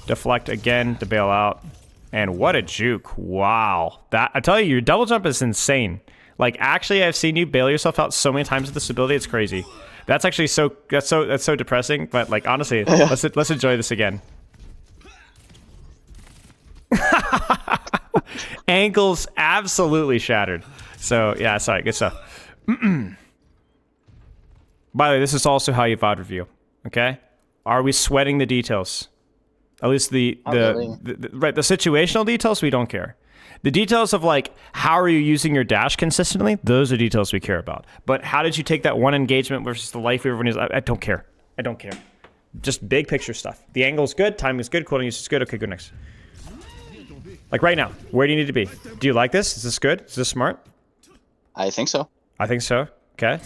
Deflect again to bail out. And what a juke. Wow. That I tell you, your double jump is insane. Like, actually, I've seen you bail yourself out so many times with this ability, it's crazy. That's actually that's so depressing, but like honestly, let's enjoy this again. Ankles absolutely shattered. So yeah, sorry, good stuff. By the way, this is also how you VOD review. Okay, are we sweating the details? At least the situational details we don't care. The details of like how are you using your dash consistently? Those are details we care about. But how did you take that one engagement versus the life everyone is? I don't care. I don't care. Just big picture stuff. The angle's good, timing is good, cooldown use is good. Okay, go next. Like right now, where do you need to be? Do you like this? Is this good? Is this smart? I think so. I think so. Okay.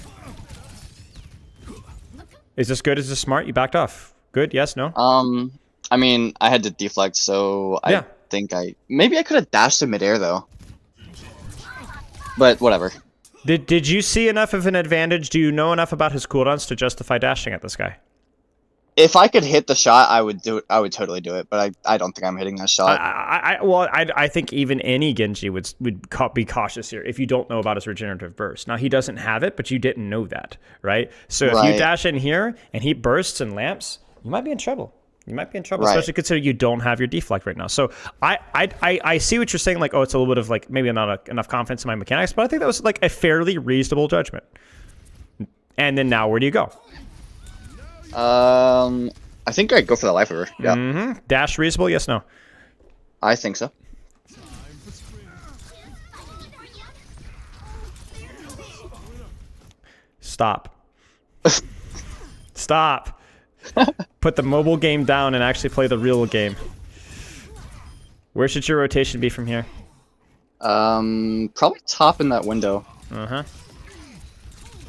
Is this good? Is this smart? You backed off. Good? Yes? No? I mean, I had to deflect, so Yeah. I think maybe I could have dashed in midair though. But whatever. Did you see enough of an advantage? Do you know enough about his cooldowns to justify dashing at this guy? If I could hit the shot, I would do it. I would totally do it, but I don't think I'm hitting that shot. I think even any Genji would be cautious here if you don't know about his regenerative burst. Now, he doesn't have it, but you didn't know that, right? So if you Right. dash in here and he bursts and lamps, you might be in trouble. You might be in trouble, Right. especially considering you don't have your deflect right now. So I see what you're saying. Like, oh, it's a little bit of like maybe not enough confidence in my mechanics, but I think that was like a fairly reasonable judgment. And then now, where do you go? I think I'd go for the life order. Yeah, Dash reasonable? Yes, no. I think so. Stop. Stop. Put the mobile game down and actually play the real game. Where should your rotation be from here? Probably top in that window.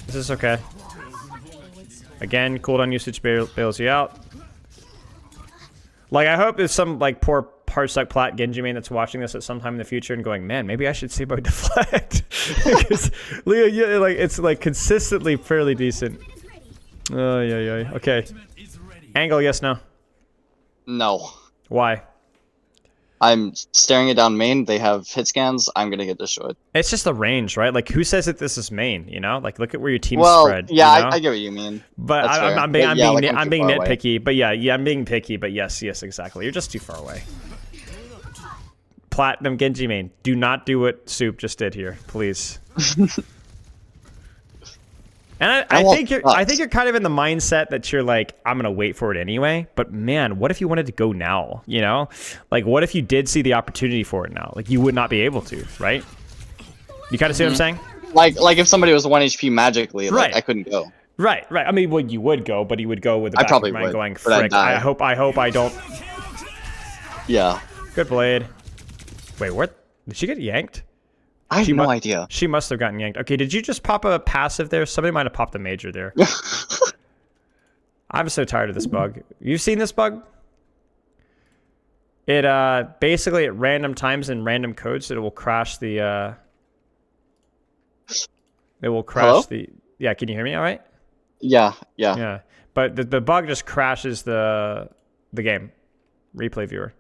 This is okay. Again, cooldown usage bails you out. Like, I hope there's some, like, poor Parsec Plat Genji main that's watching this at some time in the future and going, man, maybe I should see my deflect. Because, Leo, yeah, like, it's, like, consistently fairly decent. Oh, yeah. Okay. Angle, yes, no? No. Why? I'm staring it down main. They have hit scans. I'm gonna get destroyed. It's just the range, right? Like, who says that this is main, you know? Like, look at where your team's Well, spread. yeah, you know? I get what you mean. But That's fair. I'm being I'm too far away. nitpicky. But yeah, I'm being picky. But yes, exactly. You're just too far away. Platinum Genji main. Do not do what Soup just did here, please. And I think you're kind of in the mindset that you're like, I'm gonna wait for it anyway. But man, what if you wanted to go now? You know, like what if you did see the opportunity for it now? Like you would not be able to, right? You kind of see what I'm saying? Like if somebody was 1 HP magically, like, Right. I couldn't go. Right. I mean, well, you would go, but you would go with the I back of probably your mind would, going, but I'd frick, die. I hope I don't. Yeah. Good blade. Wait, what? Did she get yanked? I have no idea. She must have gotten yanked. Okay, did you just pop a passive there? Somebody might have popped a major there. I'm so tired of this bug. You've seen this bug? It basically at random times and random codes it will crash the it will crash Hello? the yeah, can you hear me all right? Yeah. Yeah. But the bug just crashes the game. Replay viewer.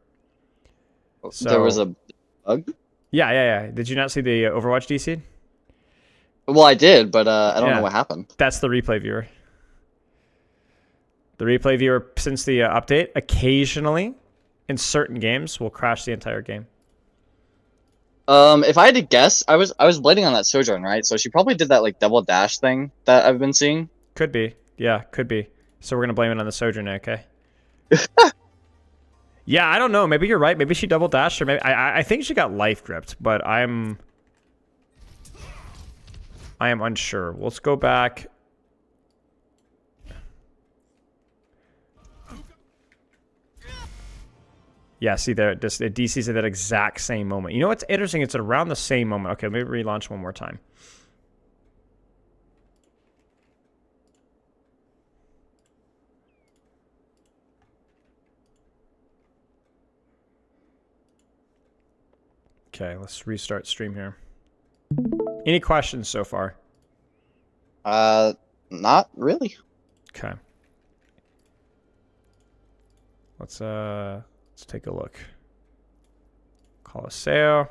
So, There was a bug? Yeah. Did you not see the Overwatch DC? Well, I did, but I don't Yeah. know what happened. That's the replay viewer. The replay viewer, since the update, occasionally, in certain games, will crash the entire game. If I had to guess, I was blading on that Sojourn, right? So she probably did that like double dash thing that I've been seeing. Could be. Yeah, could be. So we're going to blame it on the Sojourn, okay? Yeah, I don't know. Maybe you're right. Maybe she double dashed, or maybe I think she got life gripped, but I am unsure. Let's go back. Yeah, see there, it DC's at that exact same moment. You know what's interesting? It's around the same moment. Okay, maybe relaunch one more time. Okay, let's restart stream here. Any questions so far? Not really. Okay. Let's take a look. Colosseo.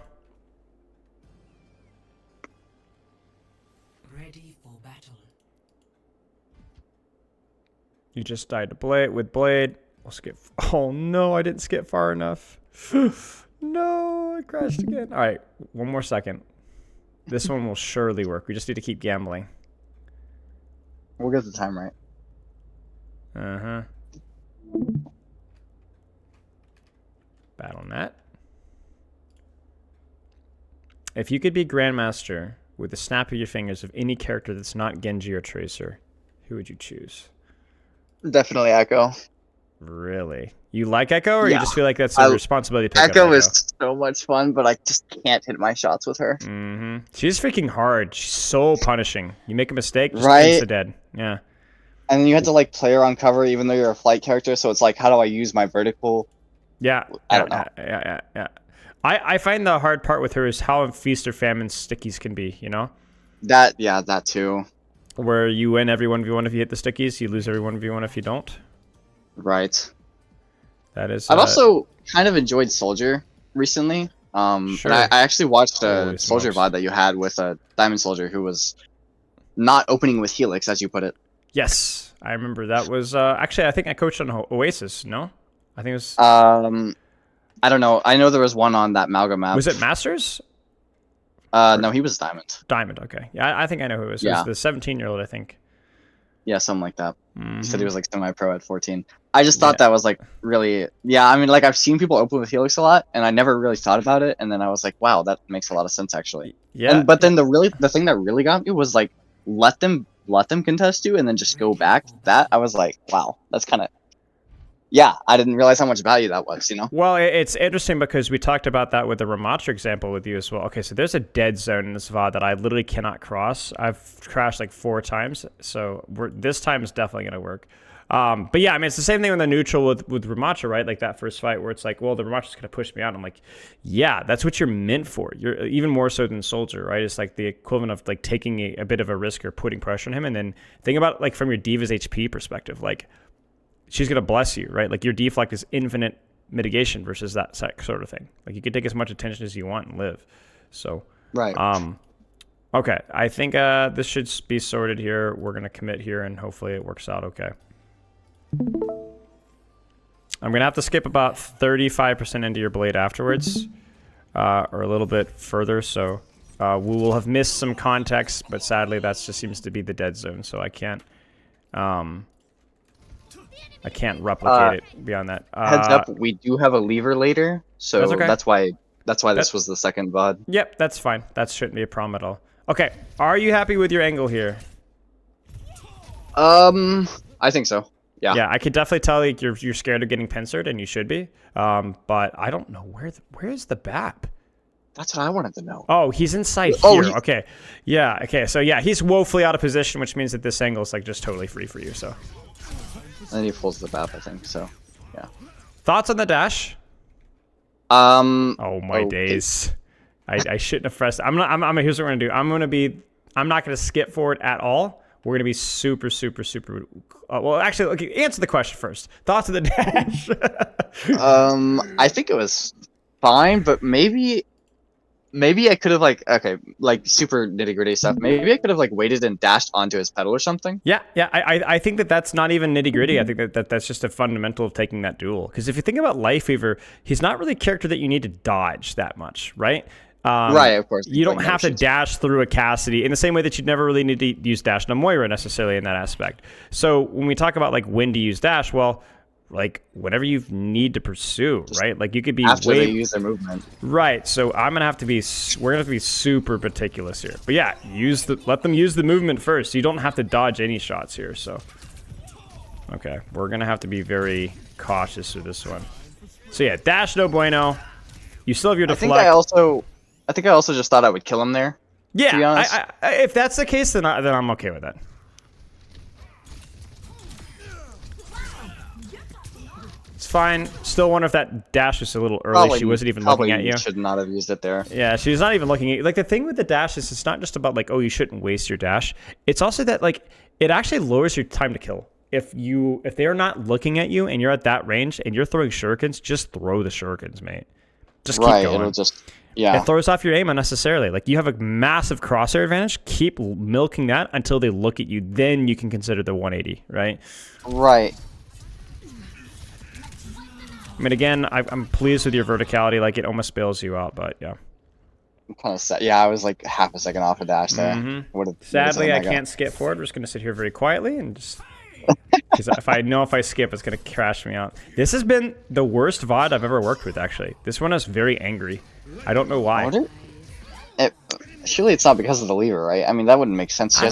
Ready for battle. You just died to Blade. We'll skip. Oh no, I didn't skip far enough. No, I crashed again. All right, one more second. This one will surely work. We just need to keep gambling. We'll get the time right. BattleNet. If you could be Grandmaster with the snap of your fingers of any character that's not Genji or Tracer, who would you choose? Definitely Echo. Really? You like Echo, or you Yeah. just feel like that's a responsibility to pick Echo up is so much fun, but I just can't hit my shots with her. She's freaking hard. She's so punishing. You make a mistake, just Right? insta-dead. Yeah. And then you have to like play her on cover, even though you're a flight character. So it's like, how do I use my vertical? Yeah. I don't know. Yeah. I find the hard part with her is how feast or famine stickies can be, you know? That too. Where you win every 1v1 if you hit the stickies, you lose every 1v1 if you don't. Right. That is. I've also kind of enjoyed Soldier recently. Sure. And I actually watched a Holy Soldier smokes. VOD that you had with a Diamond Soldier who was not opening with Helix, as you put it. Yes, I remember that was actually I think I coached on Oasis. No. I think it was. I don't know. I know there was one on that Malga map. Was it Masters? No, he was Diamond. Diamond. Okay. Yeah, I think I know who it was. It was the 17-year-old, I think. Yeah, something like that. He said he Mhm. was like semi-pro at 14. I just thought Yeah. that was like really, yeah. I mean, like I've seen people open with Helix a lot, and I never really thought about it. And then I was like, wow, that makes a lot of sense actually. Yeah. And but Yeah. then the thing that really got me was like let them contest you, and then just go back. That I was like, wow, that's kind of, yeah. I didn't realize how much value that was. You know? Well, it's interesting because we talked about that with the Ramatra example with you as well. Okay, so there's a dead zone in this VOD that I literally cannot cross. I've crashed like 4 times, so this time is definitely going to work. But yeah, I mean, it's the same thing with the neutral with Ramatra, right? Like that first fight where it's like, well, the Ramatra's going to push me out. I'm like, yeah, that's what you're meant for. You're even more so than Soldier, right? It's like the equivalent of like taking a bit of a risk or putting pressure on him. And then think about it like from your Diva's HP perspective, like she's going to bless you, right? Like your deflect is infinite mitigation versus that sort of thing. Like you can take as much attention as you want and live. So, Right. okay. I think this should be sorted here. We're going to commit here and hopefully it works out okay. I'm going to have to skip about 35% into your blade afterwards, or a little bit further. So we will have missed some context, but sadly that just seems to be the dead zone. So I can't replicate it beyond that. Heads up, we do have a lever later, so That's okay. that's why this was the second VOD. Yep, that's fine. That shouldn't be a problem at all. Okay, are you happy with your angle here? I think so. Yeah. Yeah, I could definitely tell like you're scared of getting pincered, and you should be. But I don't know where's the BAP. That's what I wanted to know. Oh, he's inside Oh, here. Okay, yeah. Okay, so yeah, he's woefully out of position, which means that this angle is like just totally free for you. So. And then he pulls the BAP, I think. So, yeah. Thoughts on the dash? Oh my okay. days. I shouldn't have pressed. Here's what we're gonna do. I'm not gonna skip forward at all. We're gonna be super. Well, actually, okay, answer the question first. Thoughts of the dash? I think it was fine, but maybe I could have like super nitty gritty stuff. Maybe I could have like waited and dashed onto his pedal or something. Yeah. I think that's not even nitty gritty. I think that's just a fundamental of taking that duel. Because if you think about Life Weaver, he's not really a character that you need to dodge that much, right? Right, of course. You don't have to dash through a Cassidy in the same way that you'd never really need to use dash on a Moira necessarily in that aspect. So when we talk about like when to use dash, well, like whenever you need to pursue, right? Like you could be after they use their movement. Right. So we're gonna have to be super meticulous here. But yeah, let them use the movement first. You don't have to dodge any shots here. So okay, we're gonna have to be very cautious with this one. So yeah, dash no bueno. You still have your deflect. I think I also just thought I would kill him there. Yeah, to be honest. if that's the case, then I'm okay with that. It's fine. Still wonder if that dash was a little early. She wasn't even looking at you. Should not have used it there. Yeah, she's not even looking at you. Like the thing with the dash is it's not just about like, oh, you shouldn't waste your dash. It's also that like it actually lowers your time to kill. If they're not looking at you and you're at that range and you're throwing shurikens, just throw the shurikens, mate. Just keep going. It'll just Yeah. It throws off your aim unnecessarily. Like, you have a massive crosshair advantage. Keep milking that until they look at you. Then you can consider the 180, right? Right. I mean, again, I'm pleased with your verticality. Like, it almost bails you out, but yeah. I'm kind of sad. Yeah, I was like half a second off a dash there. Sadly, I can't skip forward. We're just going to sit here very quietly and just... Because if I skip, it's going to crash me out. This has been the worst VOD I've ever worked with, actually. This one is very angry. I don't know why. Surely it's not because of the lever, right? I mean, that wouldn't make sense. I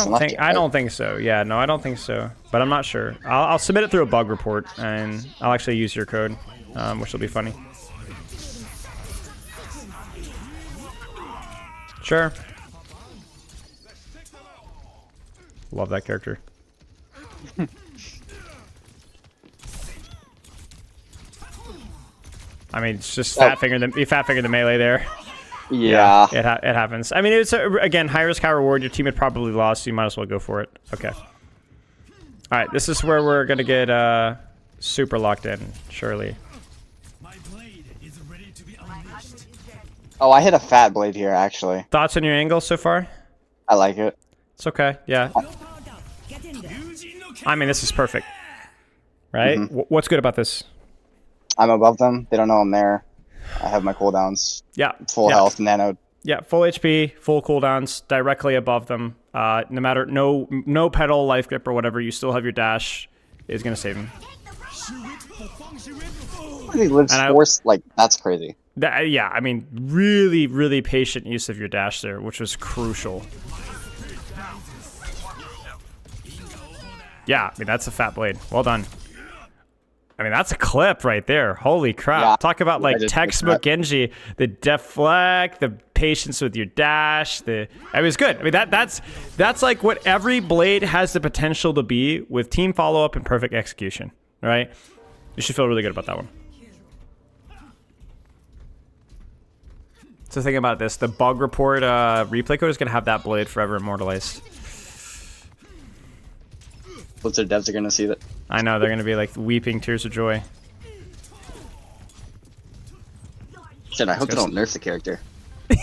don't think so. Yeah, no, I don't think so. But I'm not sure. I'll submit it through a bug report, and I'll actually use your code, which will be funny. Sure. Love that character. I mean, it's just fat finger the melee there. Yeah, it happens. I mean, it's again, high risk, high reward. Your team had probably lost, so you might as well go for it. Okay. All right, this is where we're gonna get super locked in, surely. Oh, I hit a fat blade here, actually. Thoughts on your angle so far? I like it. It's okay. Yeah. I mean, this is perfect, right? What's good about this? I'm above them. They don't know I'm there. I have my cooldowns. Yeah. Full Yeah. health, nano. Yeah, full HP, full cooldowns, directly above them. No matter no pedal, life grip, or whatever, you still have your dash. Is gonna save him. He lives And force like that's crazy. yeah, I mean, really, really patient use of your dash there, which was crucial. Yeah, I mean that's a fat blade. Well done. I mean, that's a clip right there. Holy crap. Yeah, Talk about like I just textbook Genji. The deflect, the patience with your dash, it was good. I mean, that's like what every blade has the potential to be with team follow-up and perfect execution, right? You should feel really good about that one. So think about this. The bug report replay code is going to have that blade forever immortalized. Blizzard devs are gonna see that. I know, they're going to be like weeping tears of joy. Shit, I hope they don't nerf the character. Yeah.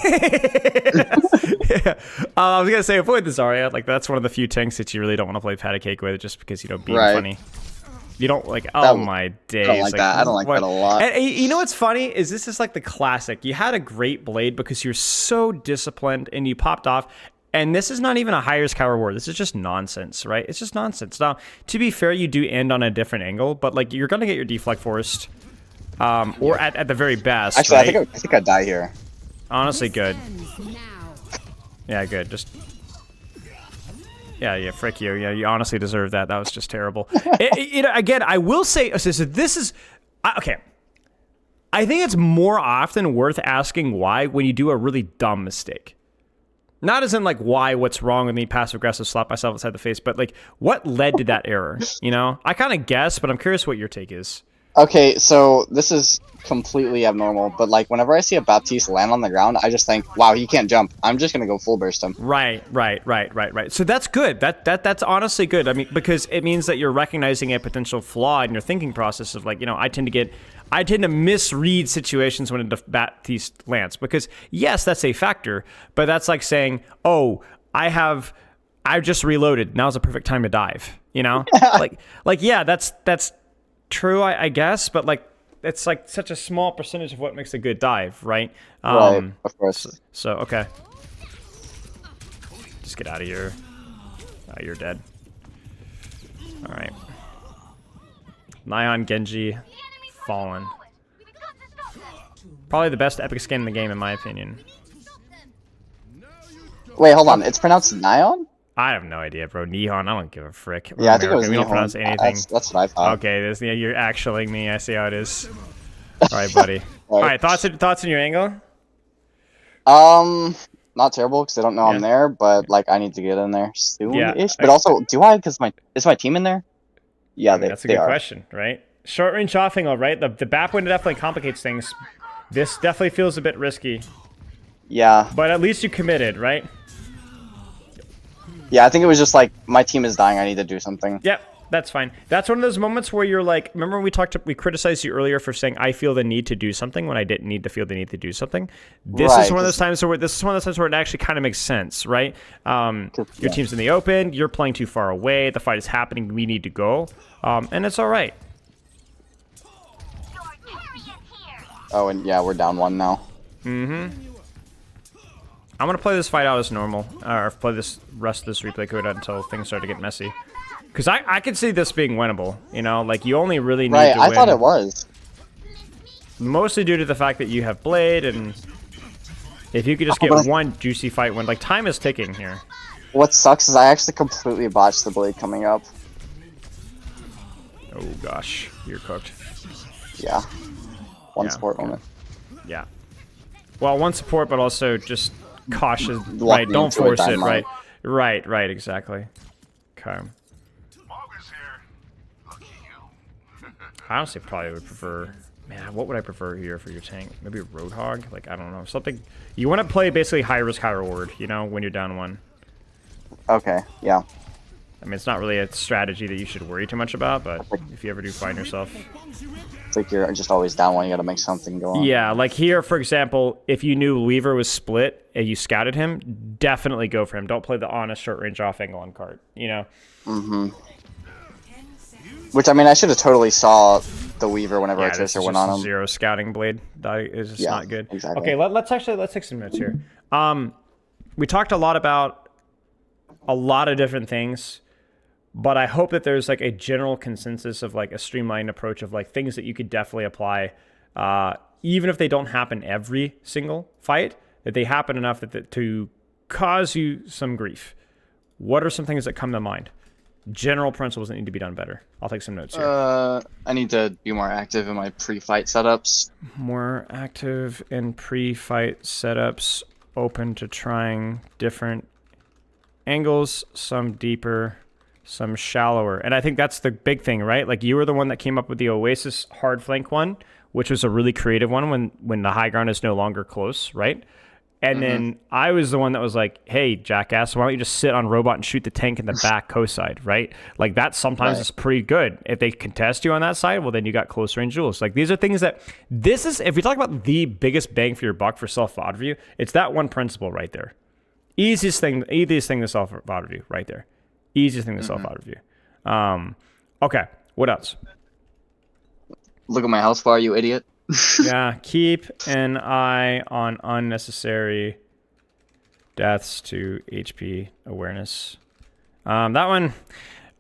I was going to say, avoid the Zarya. Like, that's one of the few tanks that you really don't want to play patty cake with just because, you know, being funny. You don't like, oh my days. I don't like that. I don't like that a lot. And you know what's funny is this is like the classic. You had a great blade because you're so disciplined and you popped off. And this is not even a higher cow reward. This is just nonsense, right? It's just nonsense. Now, to be fair, you do end on a different angle, but like you're gonna get your deflect forced, or at the very best. Actually, right? I think I die here. Honestly, good. Yeah, good. Just yeah, frick you. Yeah, you honestly deserve that. That was just terrible. Again, I will say, so this is okay. I think it's more often worth asking why when you do a really dumb mistake. Not as in like why, what's wrong with me, passive aggressive, slap myself inside the face, but like what led to that error? You know, I kind of guess, but I'm curious what your take is. Okay, so this is completely abnormal, but like whenever I see a Baptiste land on the ground, I just think, wow, he can't jump. I'm just gonna go full burst him. Right. So that's good. That's honestly good. I mean, because it means that you're recognizing a potential flaw in your thinking process of like, you know, I tend to misread situations when a Baptiste lands because yes, that's a factor, but that's like saying, oh, I just reloaded. Now's the perfect time to dive. You know, like yeah, that's true, I guess, but like it's like such a small percentage of what makes a good dive, right? Right, of course. So okay, just get out of here. You're dead. All right, Nyan Genji. Fallen. Probably the best epic skin in the game, in my opinion. Wait, hold on. It's pronounced Nyan? I have no idea, bro. Nihon, I don't give a frick. Yeah, I think it was We don't Nihon. pronounce anything. That's what I thought. Okay, you're actuallying me. I see how it is. All right, buddy. All right, thoughts on your angle? Not terrible because I don't know I'm there, but like I need to get in there soon-ish. But Yeah. also, do I? Because is my team in there? Yeah, that's a good question, right? Short range off angle, right? The BAP window definitely complicates things. This definitely feels a bit risky. Yeah. But at least you committed, right? Yeah, I think it was just like my team is dying. I need to do something. Yep, that's fine. That's one of those moments where you're like, remember we criticized you earlier for saying I feel the need to do something when I didn't need to feel the need to do something. This is one of those times where it actually kind of makes sense, right? Your team's in the open. You're playing too far away. The fight is happening. We need to go, and it's all right. Oh, and yeah, we're down one now. I'm gonna play this fight out as normal, or play this rest of this replay code until things start to get messy. Because I could see this being winnable, you know? Like, you only really need to win. I thought it was. Mostly due to the fact that you have Blade, and if you could just get one juicy fight win. Like, time is ticking here. What sucks is I actually completely botched the Blade coming up. Oh, gosh. You're cooked. Yeah. One support moment. Yeah. Well, one support, but also just cautious. Right, don't force it. Right, exactly. Okay. I honestly probably would prefer... Man, what would I prefer here for your tank? Maybe a Roadhog? Like, I don't know. Something... You want to play basically high risk, high reward, you know, when you're down one. Okay, yeah. I mean, it's not really a strategy that you should worry too much about, but if you ever do find yourself... It's like you're just always down one, you gotta make something go on. Yeah, like here, for example, if you knew Weaver was split and you scouted him, definitely go for him. Don't play the honest short range off angle on card, you know? Which, I mean, I should have totally saw the Weaver whenever Yeah, this Artificer is went just on him. zero scouting blade. That is just Yeah, not good. exactly. Okay, let's take some notes here. We talked a lot about a lot of different things, but I hope that there's like a general consensus of like a streamlined approach of like things that you could definitely apply, even if they don't happen every single fight, that they happen enough that to cause you some grief. What are some things that come to mind? General principles that need to be done better. I'll take some notes here. I need to be more active in my pre-fight setups. More active in pre-fight setups, open to trying different angles, some deeper, some shallower. And I think that's the big thing, right? Like you were the one that came up with the Oasis hard flank one, which was a really creative one when the high ground is no longer close, right? And then I was the one that was like, hey, jackass, why don't you just sit on robot and shoot the tank in the back coast side, right? Like that sometimes is pretty good. If they contest you on that side, well, then you got close range duels. Like these are things that, this is, if you talk about the biggest bang for your buck for self-VOD review, it's that one principle right there. Easiest thing to self-VOD review right there. Easiest thing to self-VOD review. Okay, what else? Look at my health bar, you idiot. Yeah, keep an eye on unnecessary deaths to HP awareness. That one,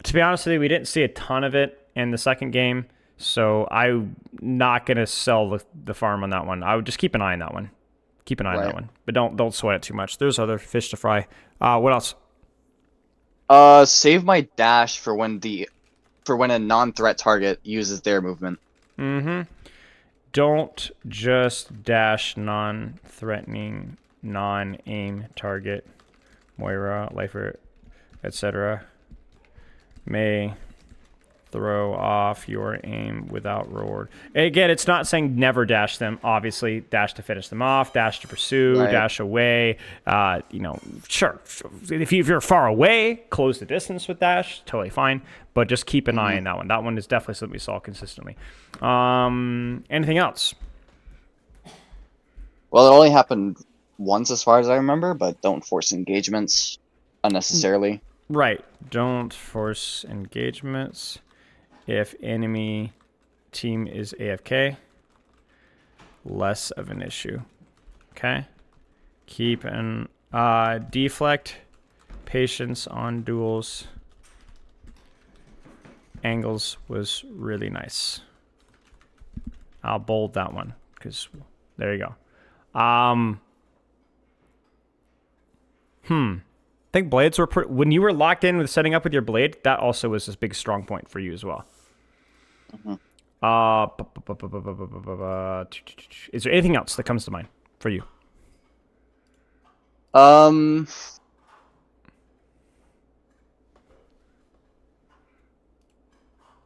to be honest with you, we didn't see a ton of it in the second game, so I'm not gonna sell the farm on that one. I would just keep an eye on that one. Keep an eye on that one, but don't sweat it too much. There's other fish to fry. What else? Save my dash for when a non-threat target uses their movement. Don't just dash non-threatening, non-aim target. Moira, Lifer, etc. may throw off your aim without reward. Again, it's not saying never dash them. Obviously, dash to finish them off, dash to pursue, dash away. Sure. If you're far away, close the distance with dash. Totally fine. But just keep an eye on that one. That one is definitely something we saw consistently. Anything else? Well, it only happened once as far as I remember, but don't force engagements unnecessarily. Right. Don't force engagements. If enemy team is AFK, less of an issue. Okay. Keep an deflect, patience on duels. Angles was really nice. I'll bold that one because there you go. I think blades were when you were locked in with setting up with your blade, that also was a big strong point for you as well. Is there anything else that comes to mind for you?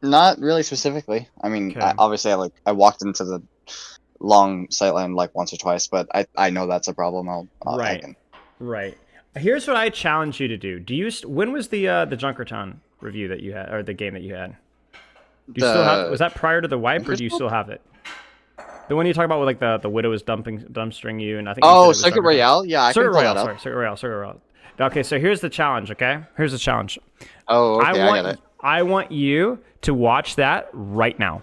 Not really specifically. I mean, obviously, I walked into the long sightline like once or twice, but I know that's a problem. Right. Here's what I challenge you to do. When was the Junkertown review that you had, or the game that you had? Do you still have? Was that prior to the wipe, or do you still have it? The one you talk about with like the widow is dumpstering you, and I think. Oh, Circuit Royale. Yeah, I can pull that up. Sorry, Circuit Royale. Okay, so here's the challenge. Okay, here's the challenge. Oh, okay, I get it. I want you to watch that right now.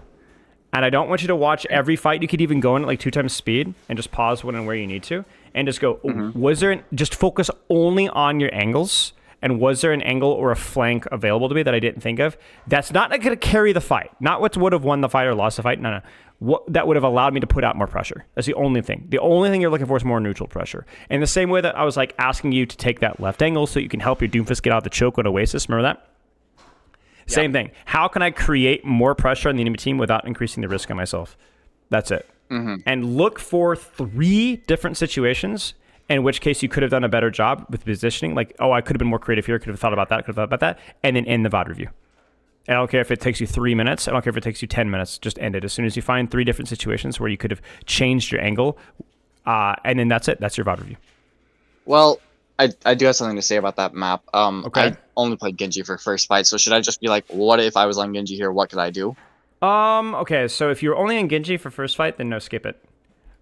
And I don't want you to watch every fight. You could even go in at like 2 times speed and just pause when and where you need to. And just go, just focus only on your angles. And was there an angle or a flank available to me that I didn't think of? That's not going to carry the fight. Not what would have won the fight or lost the fight. No. That would have allowed me to put out more pressure. That's the only thing. The only thing you're looking for is more neutral pressure. In the same way that I was like asking you to take that left angle so you can help your Doomfist get out of the choke on Oasis. Remember that? Same thing. How can I create more pressure on the enemy team without increasing the risk on myself? That's it. And look for 3 different situations in which case you could have done a better job with positioning. Like, I could have been more creative here. Could have thought about that. And then end the VOD review. And I don't care if it takes you 3 minutes. I don't care if it takes you 10 minutes. Just end it. As soon as you find 3 different situations where you could have changed your angle, and then that's it. That's your VOD review. Well, I do have something to say about that map. I only played Genji for first fight, so should I just be like, what if I was on Genji here? What could I do? Okay, so if you're only on Genji for first fight, then no, skip it.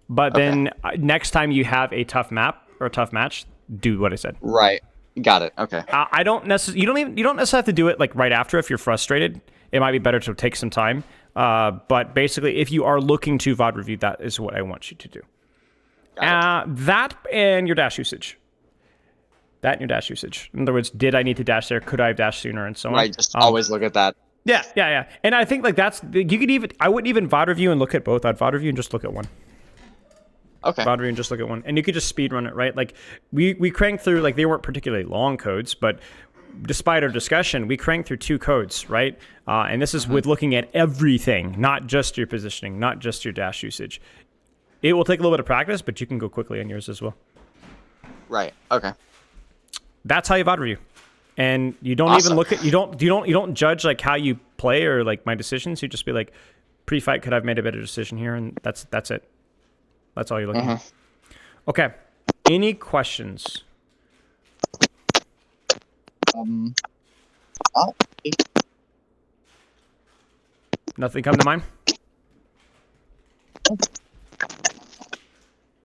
But then next time you have a tough map or a tough match, do what I said. Right. Got it. Okay. You don't necessarily have to do it like right after if you're frustrated. It might be better to take some time. But basically, if you are looking to VOD review, that is what I want you to do. That and your dash usage. That and your dash usage. In other words, did I need to dash there? Could I have dashed sooner? And so on. Right, just always look at that. Yeah. And I think like you could even, I wouldn't even VOD review and look at both. I'd VOD review and just look at one. Okay. VOD review and just look at one. And you could just speed run it, right? Like we cranked through, like they weren't particularly long codes, but despite our discussion, we cranked through 2 codes, right? And this is with looking at everything, not just your positioning, not just your dash usage. It will take a little bit of practice, but you can go quickly on yours as well. Right. Okay. That's how you VOD review. And you don't even look at, you don't judge like how you play or like my decisions. You just be like, pre-fight, could I have made a better decision here? And that's it. That's all you're looking at. Okay. Any questions? Nothing come to mind?